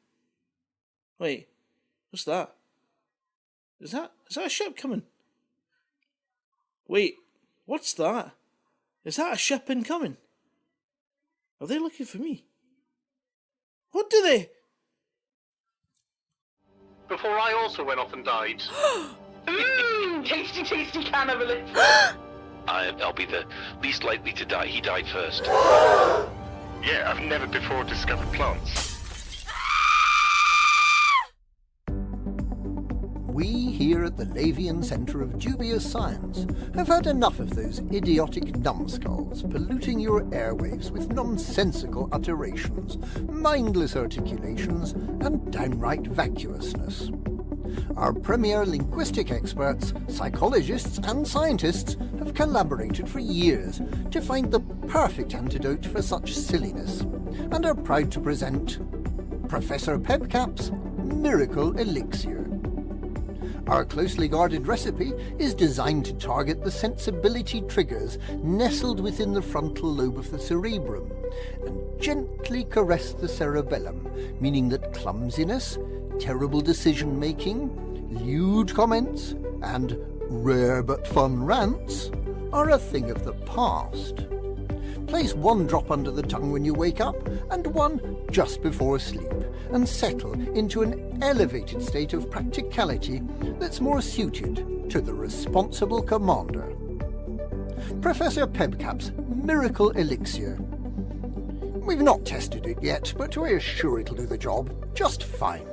Wait, what's that? Is that a ship coming? Wait, what's that? Is that a ship incoming? Are they looking for me? What do they? Before I also went off and died. Tasty, tasty cannibalism. I'll be the least likely to die. He died first. Yeah, I've never before discovered plants. We here at the Lavian Centre of Dubious Science have had enough of those idiotic numbskulls polluting your airwaves with nonsensical utterations, mindless articulations, and downright vacuousness. Our premier linguistic experts, psychologists and scientists have collaborated for years to find the perfect antidote for such silliness, and are proud to present Professor Pebcap's Miracle Elixir. Our closely guarded recipe is designed to target the sensibility triggers nestled within the frontal lobe of the cerebrum and gently caress the cerebellum, meaning that clumsiness, terrible decision-making, lewd comments, and rare but fun rants are a thing of the past. Place 1 drop under the tongue when you wake up and 1 just before sleep, and settle into an elevated state of practicality that's more suited to the responsible commander. Professor Pebcap's Miracle Elixir. We've not tested it yet, but we're sure it'll do the job just fine.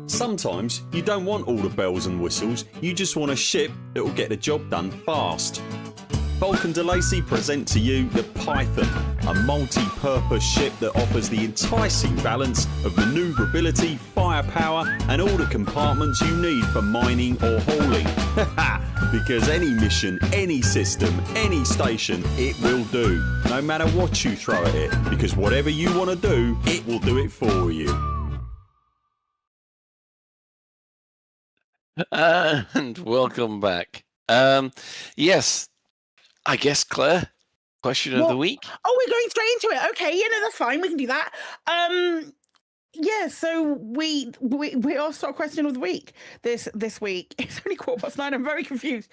Sometimes you don't want all the bells and whistles, you just want a ship that will get the job done fast. Vulcan DeLacy present to you the Python, a multi-purpose ship that offers the enticing balance of manoeuvrability, firepower and all the compartments you need for mining or hauling. Because any mission, any system, any station, it will do. No matter what you throw at it, because whatever you want to do, it will do it for you. And welcome back. Yes, I guess, Claire, question of the week. Oh, we're going straight into it. Okay, yeah, no, that's fine. We can do that. Yeah, so we asked our question of the week this week. It's only 9:15. I'm very confused.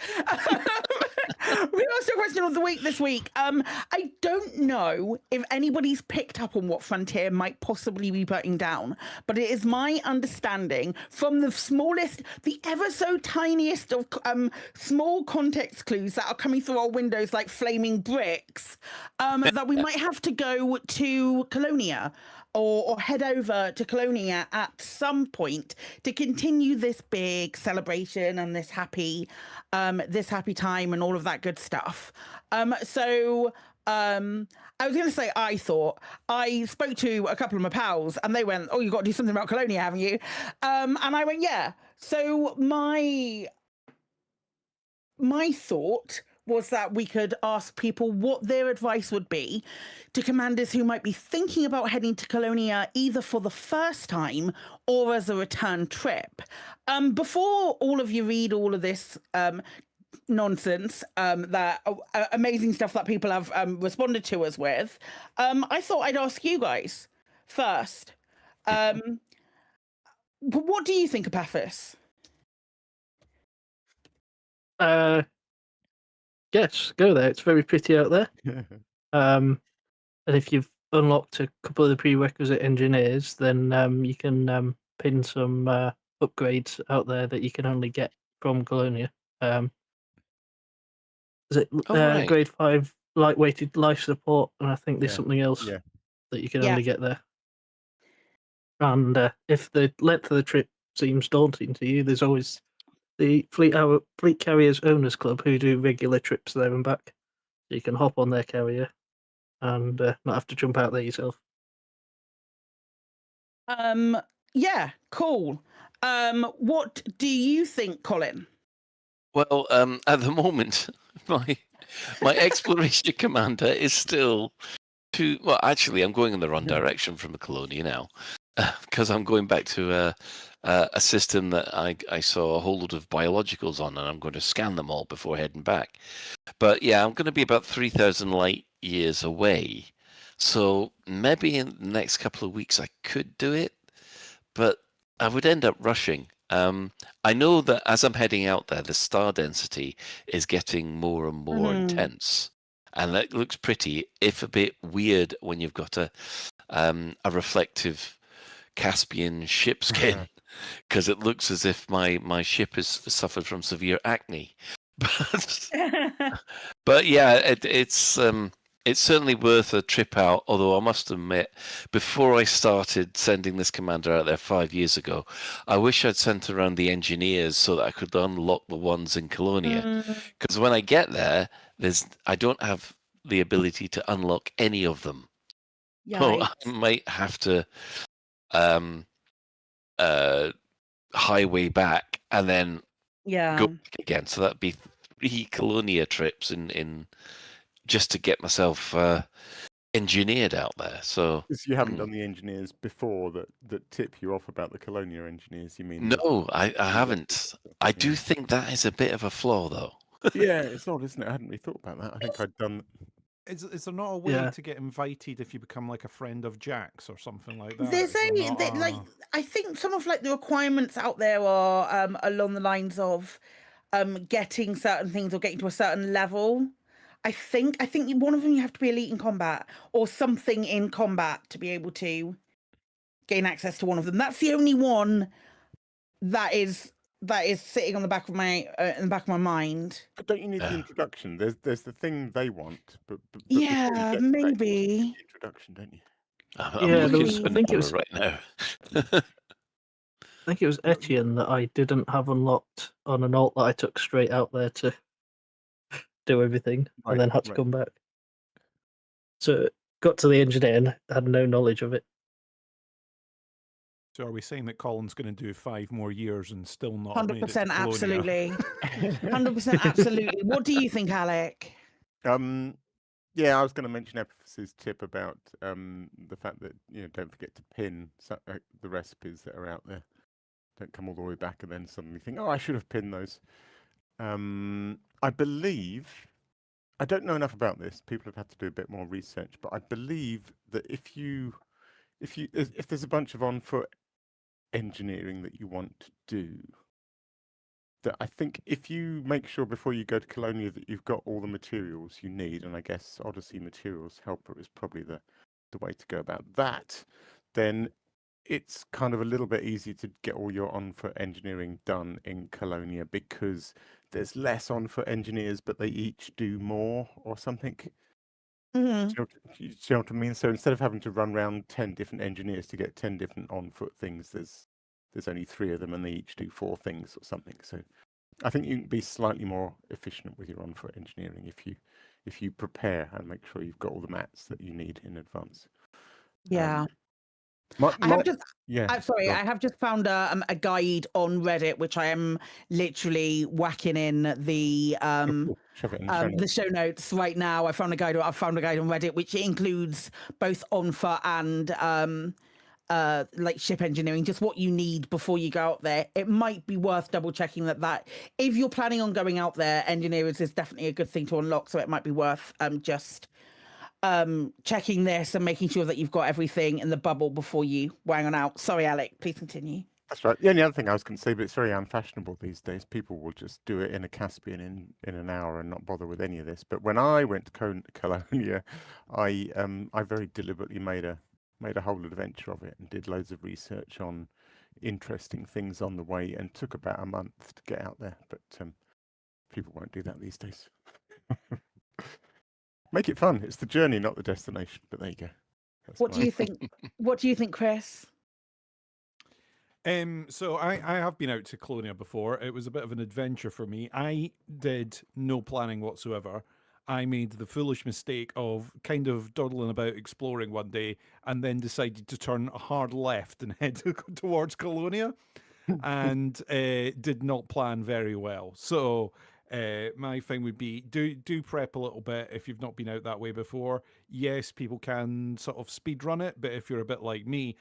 We asked our question of the week this week. I don't know if anybody's picked up on what Frontier might possibly be putting down, but it is my understanding from the smallest, the ever so tiniest of small context clues that are coming through our windows like flaming bricks, that we might have to go to Colonia. Or head over to Colonia at some point to continue this big celebration and this happy time and all of that good stuff. I was going to say, I spoke to a couple of my pals and they went, "Oh, you've got to do something about Colonia, haven't you?" And I went, "Yeah." So my thought was that we could ask people what their advice would be to commanders who might be thinking about heading to Colonia either for the first time or as a return trip. Before all of you read all of this nonsense, that amazing stuff that people have responded to us with, I thought I'd ask you guys first. What do you think, Apathis? Yes, go there. It's very pretty out there. And if you've unlocked a couple of the prerequisite engineers, then you can pin some upgrades out there that you can only get from Colonia. Is it right. grade 5 lightweighted life support? And I think there's something else that you can only get there. And if the length of the trip seems daunting to you, there's always the Fleet Carriers Owners Club who do regular trips there and back. So you can hop on their carrier and not have to jump out there yourself. Yeah, cool. What do you think, Colin? Well, at the moment, my exploration commander is still too. Well, actually, I'm going in the wrong direction from the Colonia now. because I'm going back to a system that I saw a whole load of biologicals on, and I'm going to scan them all before heading back. But yeah, I'm going to be about 3,000 light years away. So maybe in the next couple of weeks I could do it, but I would end up rushing. I know that as I'm heading out there, the star density is getting more and more intense, and that looks pretty, if a bit weird, when you've got a reflective Caspian ship skin, because it looks as if my ship has suffered from severe acne. But yeah, it's certainly worth a trip out. Although I must admit, before I started sending this commander out there 5 years ago, I wish I'd sent around the engineers so that I could unlock the ones in Colonia. Because when I get there, I don't have the ability to unlock any of them. So I might have to highway back and then go back again. So that'd be 3 Colonia trips in just to get myself engineered out there. So Because you haven't done the engineers before that tip you off about the Colonia engineers, you mean? no, I haven't. I do think that is a bit of a flaw, though. Yeah, it's odd, isn't it? I hadn't really thought about that. I think I'd done. Is there not a way to get invited if you become like a friend of Jack's or something like that? There's only like I think some of like the requirements out there are along the lines of getting certain things or getting to a certain level. I think one of them you have to be elite in combat or something in combat to be able to gain access to one of them. That's the only one that is sitting on the back of my in the back of my mind. But don't you need the introduction? There's the thing they want, but yeah, maybe the introduction, don't you? I'm looking I think it was right now. I think it was Etienne that I didn't have unlocked on an alt that I took straight out there to do everything and then had to come back. So got to the engineer and had no knowledge of it. So are we saying that Colin's going to do 5 more years and still not made it to 100% Colonia? absolutely. 100% absolutely. What do you think, Alec? Yeah, I was going to mention Ephesus's tip about the fact that don't forget to pin the recipes that are out there. Don't come all the way back and then suddenly think, oh, I should have pinned those. I believe, I don't know enough about this. People have had to do a bit more research, but I believe that if there's a bunch of on-foot engineering that you want to do, that I think if you make sure before you go to Colonia that you've got all the materials you need, and I guess Odyssey Materials Helper is probably the way to go about that, then it's kind of a little bit easier to get all your on-foot engineering done in Colonia because there's less on-foot engineers, but they each do more or something. Mm-hmm. Do you know what I mean? So instead of having to run around 10 different engineers to get 10 different on-foot things, there's only 3 of them and they each do 4 things or something. So I think you can be slightly more efficient with your on-foot engineering if you prepare and make sure you've got all the mats that you need in advance. Yeah. I have just found a guide on Reddit, which I am literally whacking in the show notes right now. I found a guide on Reddit which includes both on foot and like ship engineering, just what you need before you go out there. It might be worth double checking that if you're planning on going out there, engineers is definitely a good thing to unlock. So it might be worth just checking this and making sure that you've got everything in the bubble before you wang on out. Sorry, Alec, please continue. That's right. The only other thing I was going to say, but it's very unfashionable these days. People will just do it in a Caspian in an hour and not bother with any of this. But when I went to Colonia, I very deliberately made a whole adventure of it and did loads of research on interesting things on the way and took about a month to get out there. But people won't do that these days. Make it fun. It's the journey, not the destination. But there you go. What do you think? What do you think, Chris? So I have been out to Colonia before. It was a bit of an adventure for me. I did no planning whatsoever. I made the foolish mistake of kind of dawdling about exploring one day and then decided to turn a hard left and head towards Colonia and did not plan very well. So my thing would be do prep a little bit if you've not been out that way before. Yes, people can sort of speed run it, but if you're a bit like me,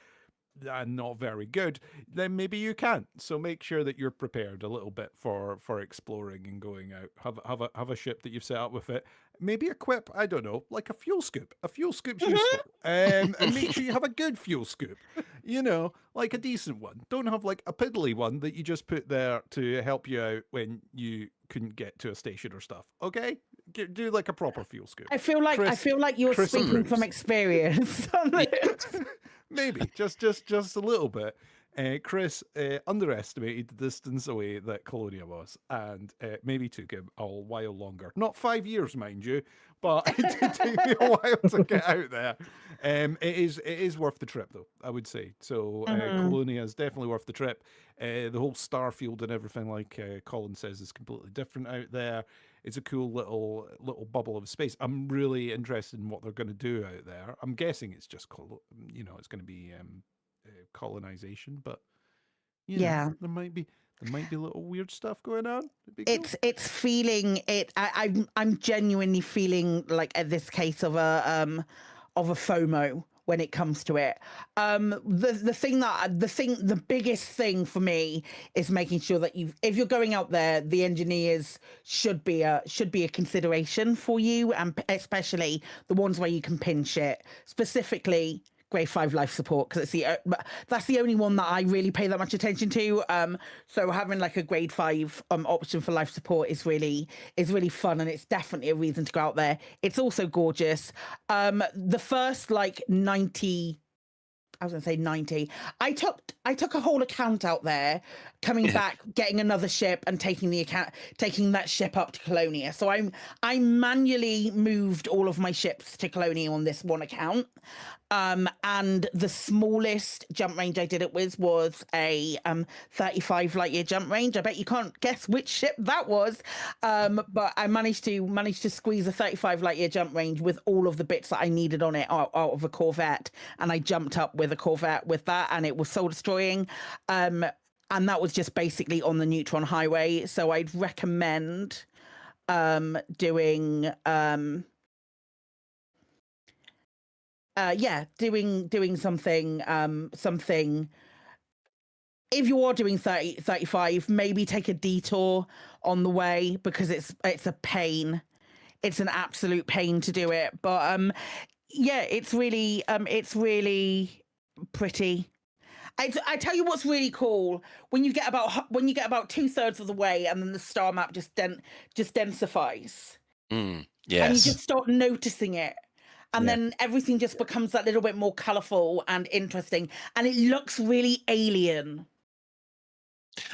not very good, then maybe you can't. So make sure that you're prepared a little bit for exploring and going out. Have a ship that you've set up with it. Maybe equip, I don't know, like a fuel scoop. A fuel scoop's useful. And make sure you have a good fuel scoop. Like a decent one. Don't have like a piddly one that you just put there to help you out when you couldn't get to a station or stuff. Okay? Do like a proper fuel scoop. I feel like you're Chris speaking approves. from experience. on this. Maybe just a little bit. Chris underestimated the distance away that Colonia was, and maybe took him a while longer. Not 5 years, mind you, but it did take me a while to get out there. It is worth the trip, though, I would say. So Colonia is definitely worth the trip. The whole star field and everything, like Colin says, is completely different out there. It's a cool little bubble of space. I'm really interested in what they're going to do out there. I'm guessing it's just it's going to be colonization, but there might be little weird stuff going on. It's feeling it. I'm genuinely feeling like at this case of a FOMO when it comes to it. The biggest thing for me is making sure that if you're going out there, the engineers should be a consideration for you, and especially the ones where you can pin shit, specifically grade 5 life support, because that's the only one that I really pay that much attention to. So having like a grade 5 option for life support is really fun, and it's definitely a reason to go out there. It's also gorgeous. The first 90. I was going to say 90. I took a whole account out there, coming back, getting another ship, and taking that ship up to Colonia. So I manually moved all of my ships to Colonia on this one account. And the smallest jump range I did it with was a 35 light year jump range. I bet you can't guess which ship that was. But I managed to squeeze a 35 light year jump range with all of the bits that I needed on it out of a Corvette, and I jumped up with a Corvette with that, and it was soul destroying. And that was just basically on the Neutron Highway. So I'd recommend doing something. If you are doing 35, maybe take a detour on the way, because it's a pain. It's an absolute pain to do it. But it's really pretty. I tell you what's really cool, when you get about 2/3 of the way, and then the star map just densifies. Yes. And you just start noticing it. And then everything just becomes that little bit more colourful and interesting, and it looks really alien.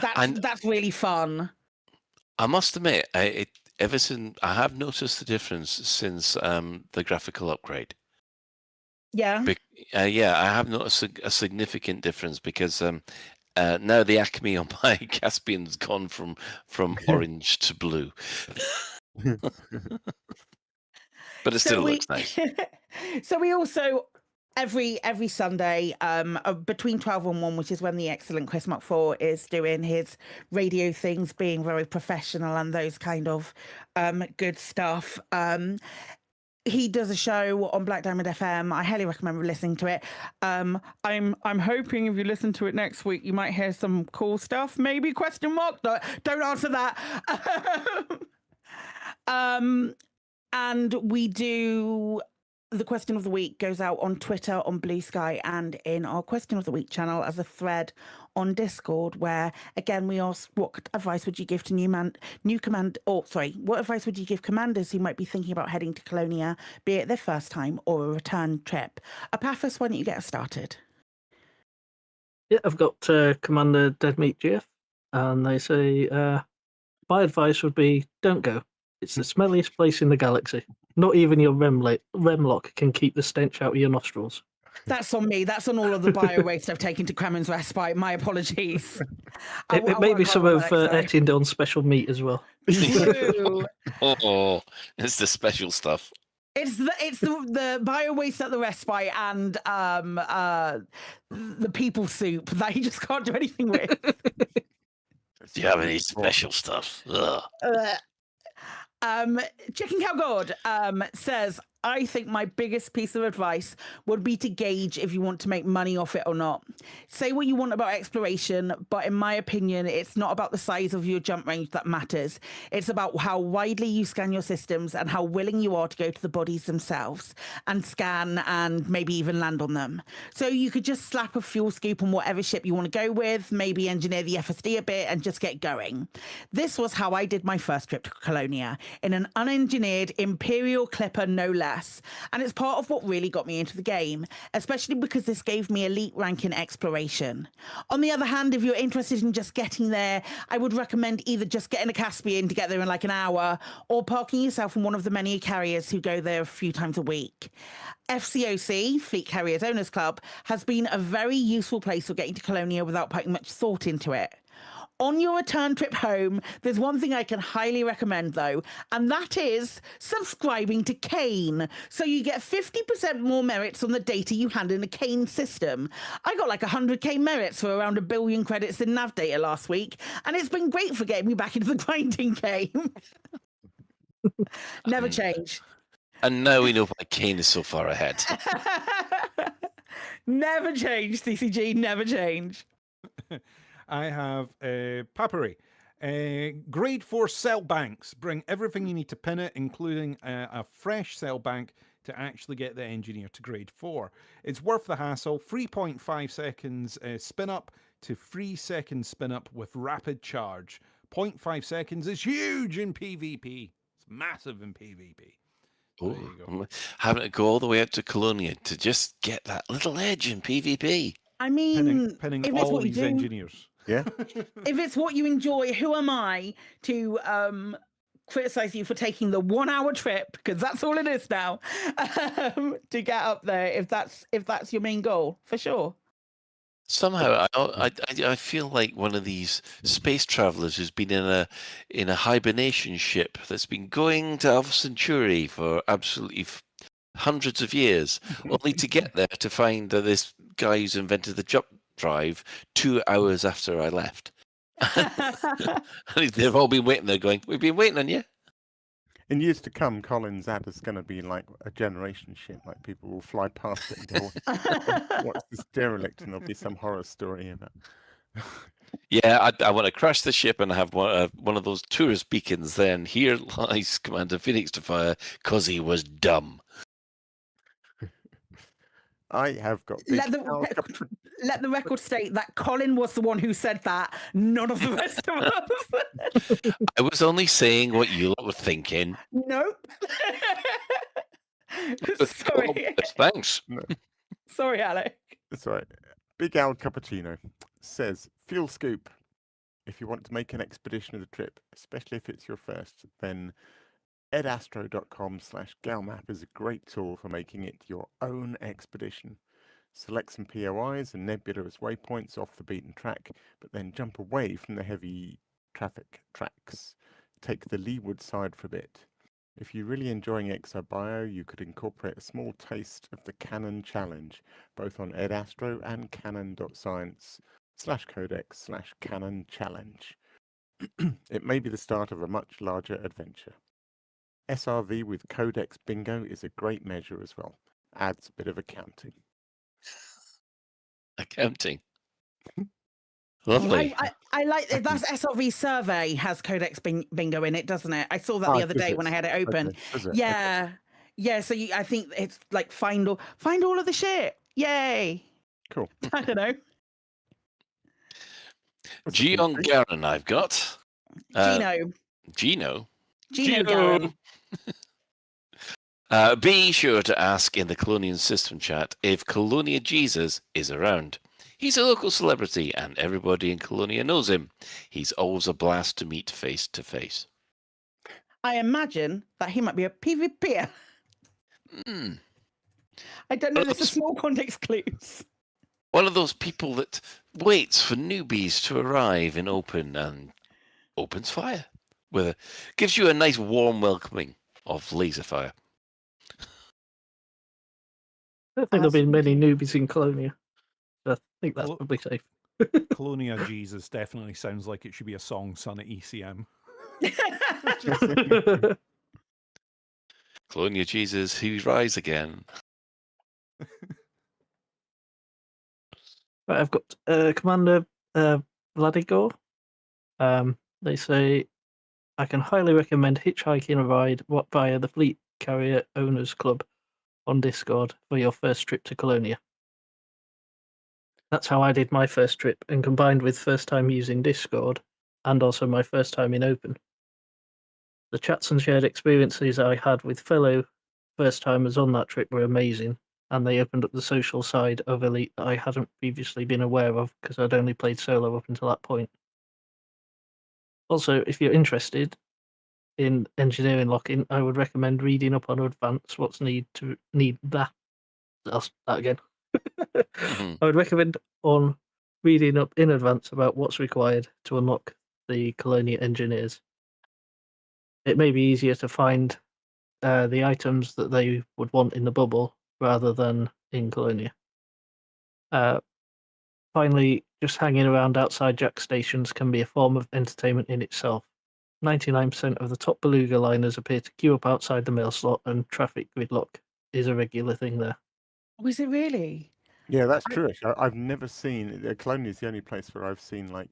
That's really fun. I must admit, I have noticed the difference since the graphical upgrade. Yeah. I have noticed a significant difference, because now the Acme on my Caspian's gone from orange to blue. But it still looks nice. So we also every Sunday between 12 and 1, which is when the excellent Chris Muck4 is doing his radio things, being very professional and those kind of good stuff. He does a show on Black Diamond FM. I highly recommend listening to it. I'm hoping if you listen to it next week, you might hear some cool stuff. Maybe ? Don't answer that. And we do the question of the week goes out on Twitter, on Blue Sky, and in our question of the week channel as a thread on Discord, where again we ask, what advice would you give to what advice would you give commanders who might be thinking about heading to Colonia, be it their first time or a return trip? Apathis, why don't you get us started? Yeah, I've got Commander Deadmeat GF, and they say my advice would be don't go. It's the smelliest place in the galaxy. Not even your REM lock can keep the stench out of your nostrils. That's on me. That's on all of the bio waste I've taken to Kremen's Respite. My apologies. It may be some of Etienne Don's special meat as well. Oh, it's the special stuff. It's the bio waste at the Respite and the people soup that you just can't do anything with. Do you have any special stuff? Chicken Cow God says, I think my biggest piece of advice would be to gauge if you want to make money off it or not. Say what you want about exploration, but in my opinion, it's not about the size of your jump range that matters. It's about how widely you scan your systems and how willing you are to go to the bodies themselves and scan and maybe even land on them. So you could just slap a fuel scoop on whatever ship you want to go with, maybe engineer the FSD a bit and just get going. This was how I did my first trip to Colonia, in an unengineered Imperial Clipper no less. And it's part of what really got me into the game, especially because this gave me elite rank in exploration. On the other hand, if you're interested in just getting there, I would recommend either just getting a Caspian to get there in like an hour, or parking yourself in one of the many carriers who go there a few times a week. FCOC, Fleet Carriers Owners Club, has been a very useful place for getting to Colonia without putting much thought into it. On your return trip home, there's one thing I can highly recommend, though, and that is subscribing to Kane. So you get 50% more merits on the data you hand in a Kane system. I got like 100k merits for around 1 billion credits in nav data last week, and it's been great for getting me back into the grinding game. Never change. And now we know why Kane is so far ahead. Never change, CCG, never change. I have Papyri. Grade 4 cell banks. Bring everything you need to pin it, including a fresh cell bank to actually get the engineer to grade 4. It's worth the hassle. 3.5 seconds spin up to 3 seconds spin up with rapid charge. 0.5 seconds is huge in PvP. It's massive in PvP. Oh, having to go all the way out to Colonia to just get that little edge in PvP. I mean, pinning if it's all what you these do, engineers. Yeah. if it's what you enjoy, who am I to criticize you for taking the 1 hour trip, because that's all it is now, to get up there if that's your main goal, for sure. Somehow, I feel like one of these space travelers who's been in a hibernation ship that's been going to Alpha Centauri for absolutely hundreds of years, only to get there to find that this guy who's invented the jump drive 2 hours after I left. They've all been waiting there going, we've been waiting on you. In years to come, Colin's ad is going to be like a generation ship. Like people will fly past it and go, what's this derelict? And there'll be some horror story about. Yeah, I want to crash the ship and have one of those tourist beacons. Then here lies Commander Phoenix to fire because he was dumb. I have got. Let the record state that Colin was the one who said that, none of the rest of us. I was only saying what you lot were thinking. Nope. Sorry. Thanks. No. Sorry, Alec. That's right. Big Al Cappuccino says, Fuel Scoop. If you want to make an expedition of the trip, especially if it's your first, then edastro.com/galmap is a great tool for making it your own expedition. Select some POIs and nebula as waypoints off the beaten track, but then jump away from the heavy traffic tracks. Take the leeward side for a bit. If you're really enjoying ExoBio, you could incorporate a small taste of the Canon Challenge, both on edastro and canon.science/codex/Canon Challenge. It may be the start of a much larger adventure. SRV with Codex Bingo is a great measure as well. Adds a bit of accounting. Accounting. Lovely. I like it. That's SRV survey has Codex Bingo in it, doesn't it? I saw that the other day when I had it open. Okay. Yeah. Okay. Yeah, so I think it's like find all of the shit. Yay. Cool. I don't know. Gion Garen I've got. Gino Garen. Be sure to ask in the Colonian system chat if Colonia Jesus is around. He's a local celebrity and everybody in Colonia knows him. He's always a blast to meet face to face. I imagine that he might be a PvPer. I don't know, there's a small context clues. One of those people that waits for newbies to arrive in open and opens fire. Gives you a nice warm welcoming of laser fire. I don't think there'll be many newbies in Colonia. I think that's probably safe. Colonia Jesus definitely sounds like it should be a song sung at ECM. Colonia Jesus, he rise again. Right, I've got Commander Vladigor. They say, I can highly recommend hitchhiking a ride via the Fleet Carrier Owners Club on Discord for your first trip to Colonia. That's how I did my first trip, and combined with first time using Discord, and also my first time in Open. The chats and shared experiences I had with fellow first timers on that trip were amazing, and they opened up the social side of Elite that I hadn't previously been aware of because I'd only played solo up until that point. Also, if you're interested in engineering lock-in, I would recommend reading up on advance what's need that. I'll start that again. I would recommend on reading up in advance about what's required to unlock the Colonia engineers. It may be easier to find the items that they would want in the bubble rather than in Colonia. Finally, just hanging around outside Jack stations can be a form of entertainment in itself. 99% of the top beluga liners appear to queue up outside the mail slot, and traffic gridlock is a regular thing there. Was it really? Yeah, that's true. Actually, I've never seen Colonia is the only place where I've seen like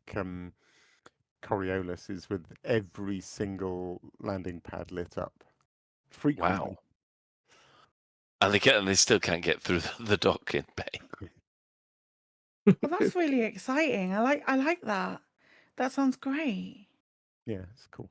Coriolis is with every single landing pad lit up frequently. Wow. And they still can't get through the dock in Bay. Well, that's really exciting. I like that. That sounds great. Yeah, it's cool.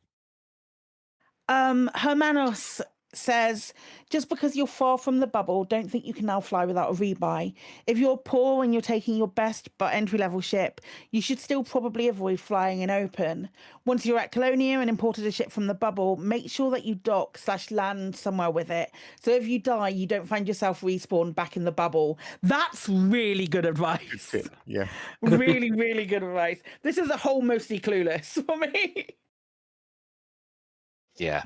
Hermanos says, just because you're far from the bubble, don't think you can now fly without a rebuy. If you're poor and you're taking your best but entry-level ship, you should still probably avoid flying in open. Once you're at Colonia and imported a ship from the bubble, make sure that you dock/land somewhere with it. So if you die, you don't find yourself respawned back in the bubble. That's really good advice. Good tip. Yeah. Really, really good advice. This is a whole mostly clueless for me. Yeah,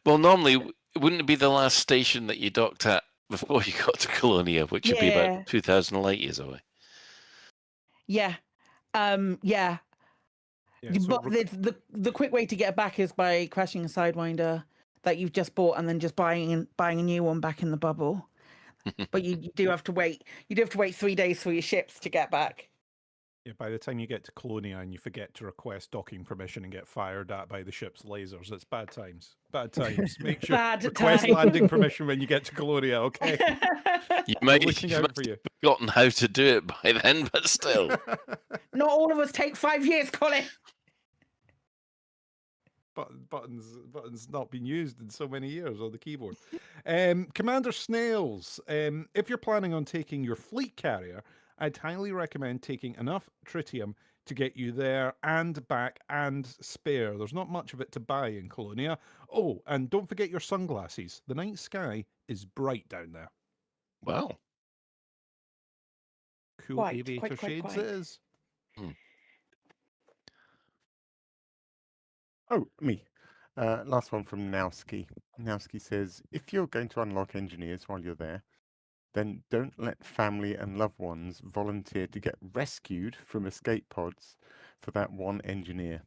well, normally, wouldn't it be the last station that you docked at before you got to Colonia, which would be about 2,000 light years away? Yeah. Yeah. But the quick way to get back is by crashing a Sidewinder that you've just bought and then just buying a new one back in the bubble. But you do have to wait. You do have to wait 3 days for your ships to get back. Yeah, by the time you get to Colonia and you forget to request docking permission and get fired at by the ship's lasers, it's bad times. Bad times. Make sure request landing permission when you get to Colonia, okay? You might looking have out for you. forgotten how to do it by then, but still. Not all of us take 5 years, Colin. Buttons not been used in so many years on the keyboard. Commander Snails, if you're planning on taking your fleet carrier, I'd highly recommend taking enough tritium to get you there and back and spare. There's not much of it to buy in Colonia. Oh, and don't forget your sunglasses. The night sky is bright down there. Wow. Cool aviator shades it is. Oh, me. Last one from Nowski. Nowski says, if you're going to unlock engineers while you're there, then don't let family and loved ones volunteer to get rescued from escape pods for that one engineer.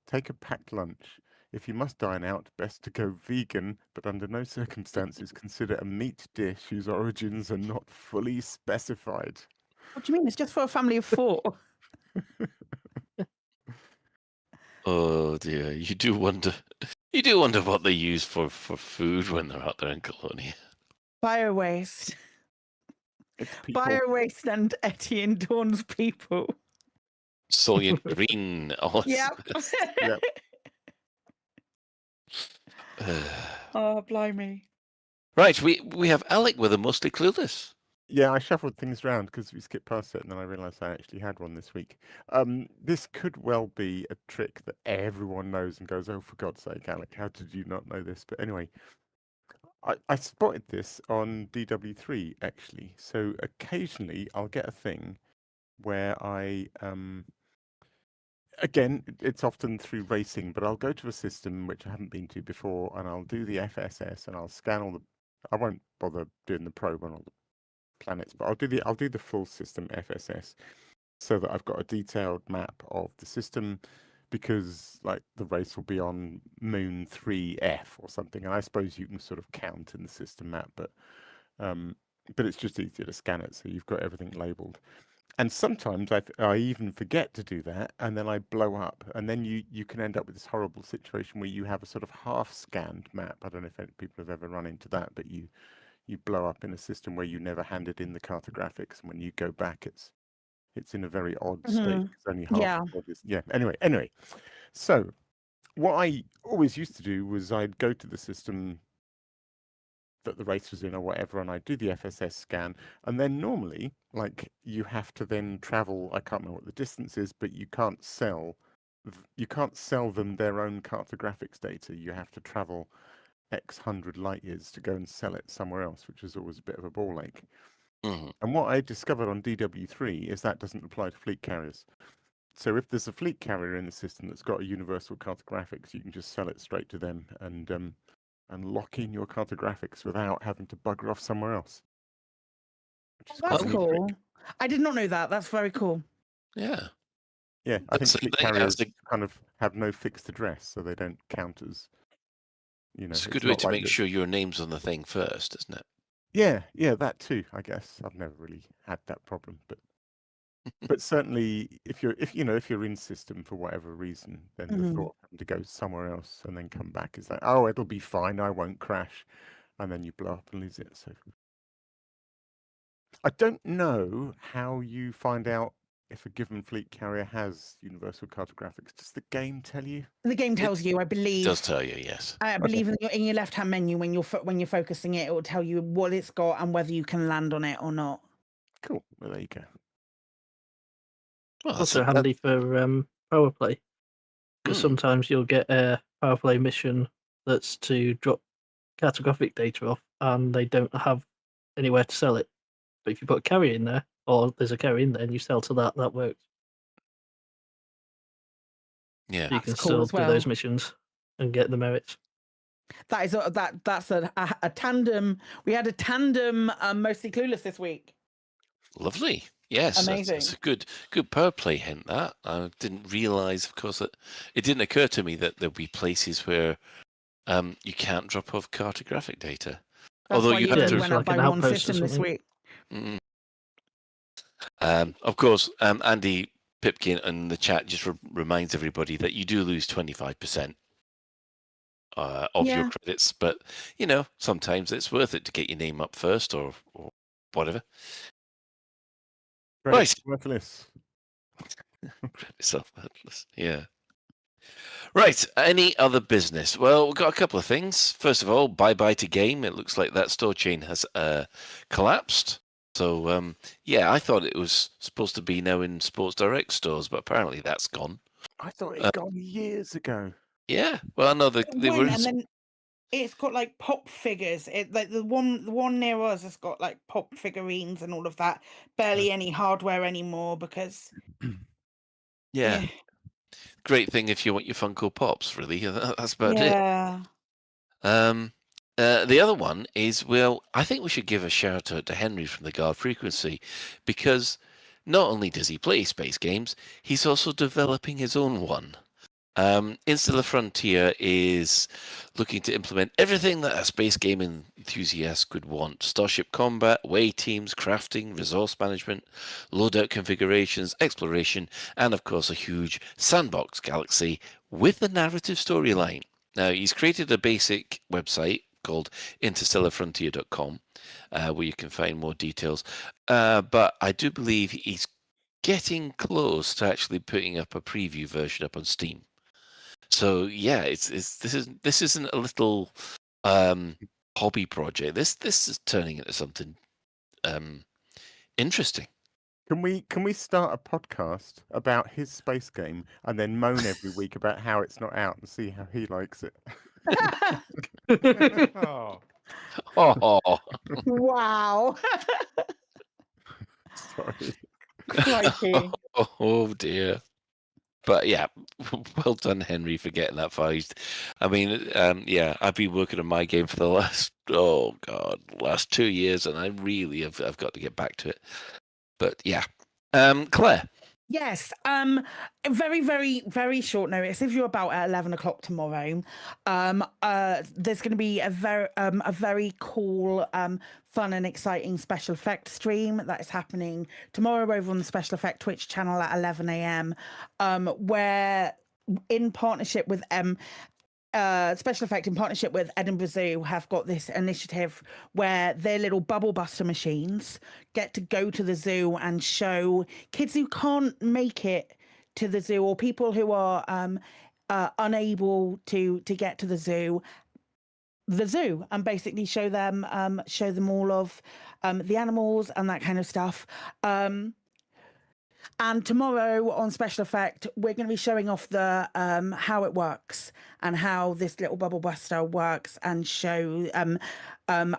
Take a packed lunch. If you must dine out, best to go vegan, but under no circumstances consider a meat dish whose origins are not fully specified. What do you mean? It's just for a family of 4. Oh dear, you do wonder what they use for food when they're out there in Colonia. Bio waste. Bio waste and Etienne Dawn's people. Solian green. Oh, Yep. Oh, blimey. Right, we have Alec with a mostly clueless. Yeah, I shuffled things around because we skipped past it, and then I realised I actually had one this week. This could well be a trick that everyone knows and goes, "Oh, for God's sake, Alec, how did you not know this?" But anyway, I spotted this on DW3 actually. So occasionally I'll get a thing where I again, it's often through racing, but I'll go to a system which I haven't been to before, and I'll do the FSS, and I'll scan all the. I won't bother doing the probe on all the planets, but I'll do the full system FSS, so that I've got a detailed map of the system, because like the race will be on Moon 3F or something, and I suppose you can sort of count in the system map, but it's just easier to scan it, so you've got everything labeled. And sometimes I even forget to do that, and then I blow up, and then you can end up with this horrible situation where you have a sort of half-scanned map. I don't know if any people have ever run into that, but you blow up in a system where you never handed in the cartographics, and when you go back, it's in a very odd state. It's only half. Yeah. Yeah. Anyway, so what I always used to do was I'd go to the system that the race was in or whatever, and I do the FSS scan, and then normally, like, you have to then travel. I can't remember what the distance is, but you can't sell them their own cartographics data. You have to travel X hundred light years to go and sell it somewhere else, which is always a bit of a ball ache. And what I discovered on DW3 is that doesn't apply to fleet carriers. So if there's a fleet carrier in the system that's got a universal cartographics, you can just sell it straight to them and lock in your cartographics without having to bugger off somewhere else. That's cool. I did not know that. That's very cool. Yeah. Yeah, I think fleet carriers kind of have no fixed address, so they don't count as, It's a good way to make sure your name's on the thing first, isn't it? Yeah, that too, I guess. I've never really had that problem, but certainly if you're in system for whatever reason, then the thought of having to go somewhere else and then come back is like, oh, it'll be fine, I won't crash, and then you blow up and lose it. So I don't know how you find out if a given fleet carrier has universal cartographics. Does the game tell you? The game tells you, I believe. It does tell you, yes. I believe in your left-hand menu when you're focusing it will tell you what it's got and whether you can land on it or not. Cool. Well, there you go. Well, also handy for power play, because sometimes you'll get a power play mission that's to drop cartographic data off, and they don't have anywhere to sell it. But if you put a carrier in there, or there's a carrier in there, and you sell to that works. Yeah, so you can cool still as well. do those missions and get the merits. That's a tandem. We had a tandem mostly clueless this week. Lovely. Yes, Amazing. That's a good power play hint. That I didn't realise, of course, that it didn't occur to me that there'll be places where you can't drop off cartographic data. That's Although why you you have to. went up by one system this week. Of course, Andy Pipkin in the chat just reminds everybody that you do lose 25% of your credits, but sometimes it's worth it to get your name up first or whatever. Right. Worthless. Credits are worthless. Yeah. Right. Any other business? Well, we've got a couple of things. First of all, bye to game. It looks like that store chain has collapsed. So, I thought it was supposed to be now in Sports Direct stores, but apparently that's gone. I thought it had gone years ago. Yeah. Well, no, they were. And then it's got like pop figures. Like the one near us has got like pop figurines and all of that. Barely any hardware anymore because. Yeah. Great thing if you want your Funko Pops, really. That's about it. Yeah. The other one is, well, I think we should give a shout out to Henry from the Guard Frequency, because not only does he play space games, he's also developing his own one. Insular Frontier is looking to implement everything that a space game enthusiast could want: starship combat, away teams, crafting, resource management, loadout configurations, exploration, and of course a huge sandbox galaxy with a narrative storyline. Now, he's created a basic website called interstellarfrontier.com where you can find more details, but I do believe he's getting close to actually putting up a preview version up on Steam. So yeah, this isn't a little hobby project. This is turning into something interesting. Can we start a podcast about his space game and then moan every week about how it's not out and see how he likes it? Oh. Wow. Sorry. Crikey. Oh dear. But yeah, well done, Henry, for getting that far. I mean, I've been working on my game for the last 2 years, and I really have got to get back to it. But yeah, Claire. Yes. Very, very, very short notice. If you're about at 11 o'clock tomorrow, there's going to be a very cool, fun and exciting special effect stream that is happening tomorrow over on the Special Effect Twitch channel at 11 a.m. Where in partnership with Special Effect in partnership with Edinburgh Zoo have got this initiative where their little bubble buster machines get to go to the zoo and show kids who can't make it to the zoo or people who are unable to get to the zoo and basically show them all of the animals and that kind of stuff. And tomorrow on Special Effect, we're going to be showing off the how it works and how this little bubble buster works, and show. I'm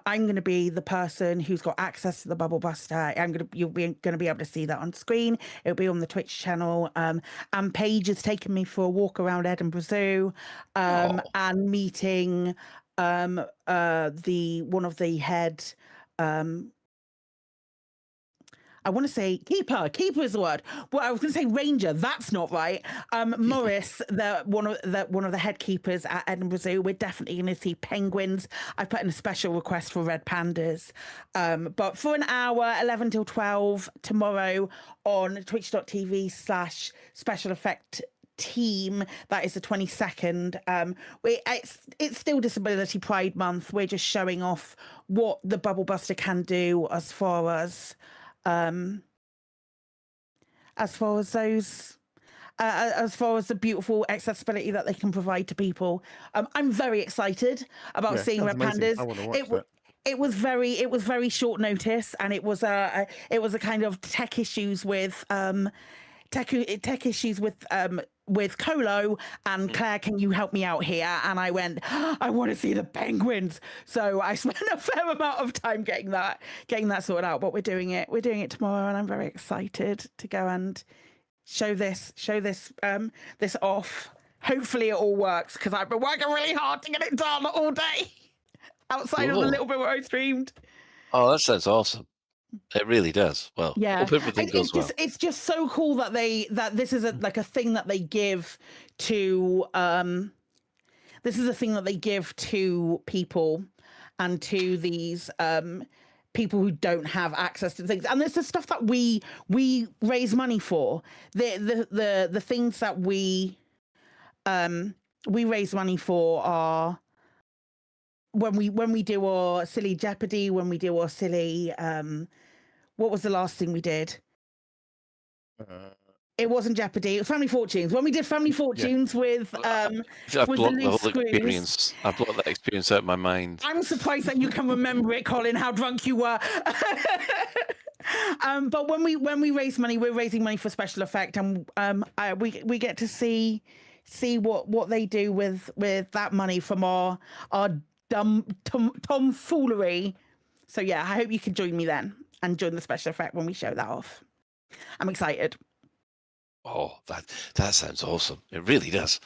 going to be the person who's got access to the bubble buster. You'll be going to be able to see that on screen. It'll be on the Twitch channel. And Paige has taken me for a walk around Edinburgh Zoo, and meeting one of the head. I want to say keeper is the word. Well, I was going to say ranger. That's not right. Morris, one of the head keepers at Edinburgh Zoo. We're definitely going to see penguins. I've put in a special request for red pandas. But for an hour, 11 till 12 tomorrow on twitch.tv/special effect team, that is the 22nd. It's still Disability Pride Month. We're just showing off what the bubble buster can do as far as the beautiful accessibility that they can provide to people. I'm very excited about seeing red pandas. I want to watch that. It was very short notice, and it was a kind of tech issues with Colo and Claire, can you help me out here? And I went, I want to see the penguins. So I spent a fair amount of time getting that sorted out. But we're doing it tomorrow, and I'm very excited to go and show this off. Hopefully it all works, because I've been working really hard to get it done all day outside of the little bit where I streamed. Oh, that sounds awesome. It really does. Well, yeah, hope everything goes well. It's just so cool that this is a thing that they give to this is a thing that they give to people and to these people who don't have access to things. And this is stuff that we raise money for. The things that we raise money for are when we do our silly Jeopardy, when we do our silly what was the last thing we did? It wasn't Jeopardy. It was Family Fortunes. When we did Family Fortunes with I've with blocked the the whole loose screws. experience. I've blocked that experience out of my mind. I'm surprised that you can remember it, Colin, how drunk you were. But when we raise money, we're raising money for Special Effect, and we get to see what they do with that money from our dumb tomfoolery. So yeah, I hope you can join me then and join the Special Effect when we show that off. I'm excited. Oh, that sounds awesome. It really does.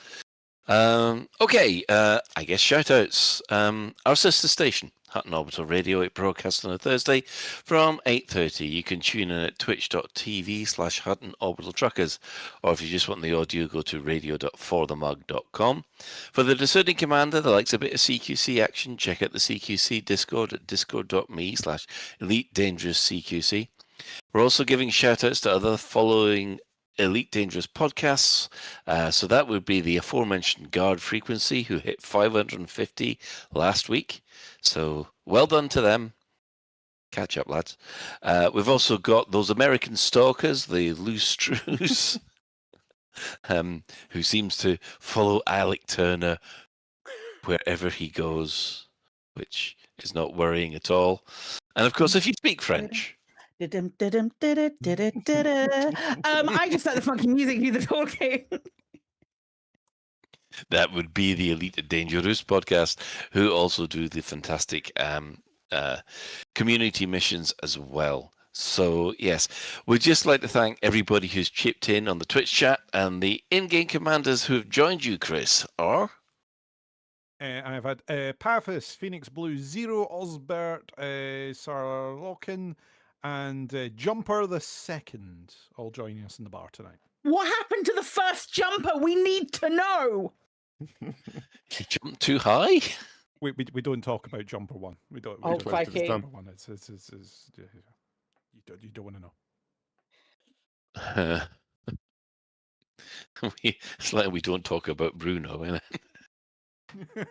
Okay, I guess shout-outs. Our sister station, Hutton Orbital Radio, it broadcasts on a Thursday from 8:30. You can tune in at twitch.tv/Hutton Orbital Truckers, or if you just want the audio, go to radio.forthemug.com. For the discerning commander that likes a bit of CQC action, check out the CQC Discord at discord.me/Elite Dangerous CQC. We're also giving shout-outs to other following Elite Dangerous podcasts. So that would be the aforementioned Guard Frequency, who hit 550 last week. So well done to them. Catch up, lads. We've also got those American stalkers, the Loose Strews, who seems to follow Alec Turner wherever he goes, which is not worrying at all. And of course, if you speak French. I just like the funky music, do the talking. That would be the Elite Dangerous podcast, who also do the fantastic community missions as well. So, yes, we'd just like to thank everybody who's chipped in on the Twitch chat, and the in-game commanders who have joined you, Chris, are... I've had Paphos, Phoenix Blue, Zero, Osbert, Sarah Locken, and Jumper the Second, all joining us in the bar tonight. What happened to the first jumper? We need to know. He jumped too high. We don't talk about Jumper One. We don't. Oh, don't talk about crikey. Jumper One. It's you don't want to know. It's like we don't talk about Bruno, isn't it?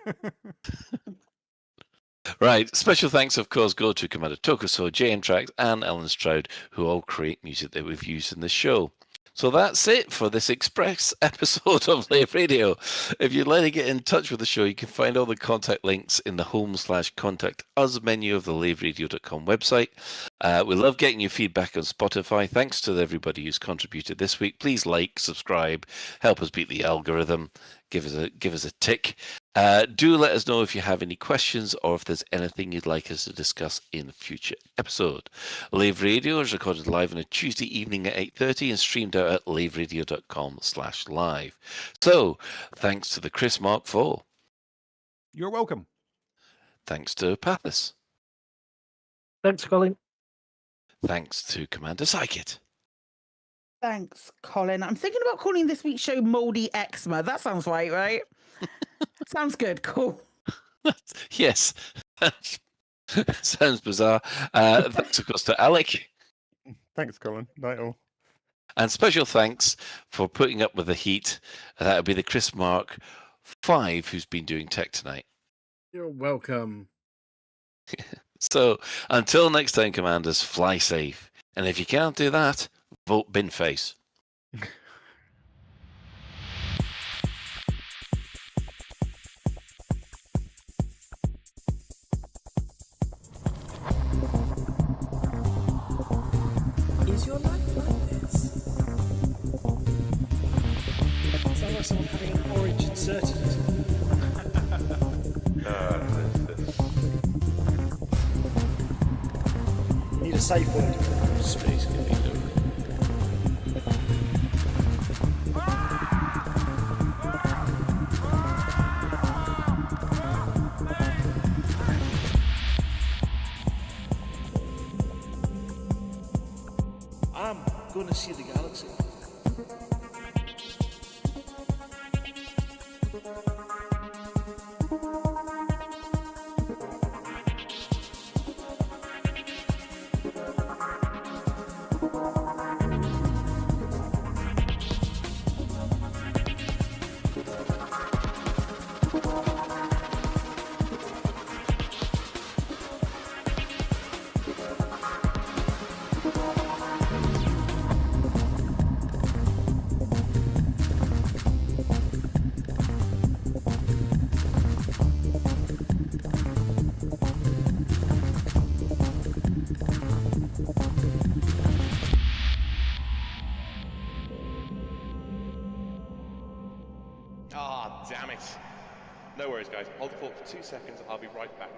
Right. Special thanks, of course, go to Commander Tokuso, JN Tracks, and Ellen Stroud, who all create music that we've used in this show. So that's it for this express episode of Lave Radio. If you'd like to get in touch with the show, you can find all the contact links in the home/contact us menu of the laveradio.com website. We love getting your feedback on Spotify. Thanks to everybody who's contributed this week. Please like, subscribe, help us beat the algorithm. Give us a tick. Do let us know if you have any questions or if there's anything you'd like us to discuss in a future episode. Lave Radio is recorded live on a Tuesday evening at 8:30 and streamed out at laveradio.com/live. So, thanks to the Chris Mark IV. You're welcome. Thanks to Pathos. Thanks, Colin. Thanks to Commander Psychit. Thanks, Colin. I'm thinking about calling this week's show Mouldy Eczema. That sounds right? Sounds good. Cool. Yes. Sounds bizarre. Thanks, of course, to Alec. Thanks, Colin. Night all. And special thanks for putting up with the heat. That would be the Chris Mark V, who's been doing tech tonight. You're welcome. So, until next time, Commanders, fly safe. And if you can't do that, vote bin face. Is your life like this? Sounds like someone having an orange inserted into them. Need a safe word. Space can be done. I'm going to see the galaxy. Ah, damn it. No worries, guys. Hold the fort for 2 seconds. I'll be right back.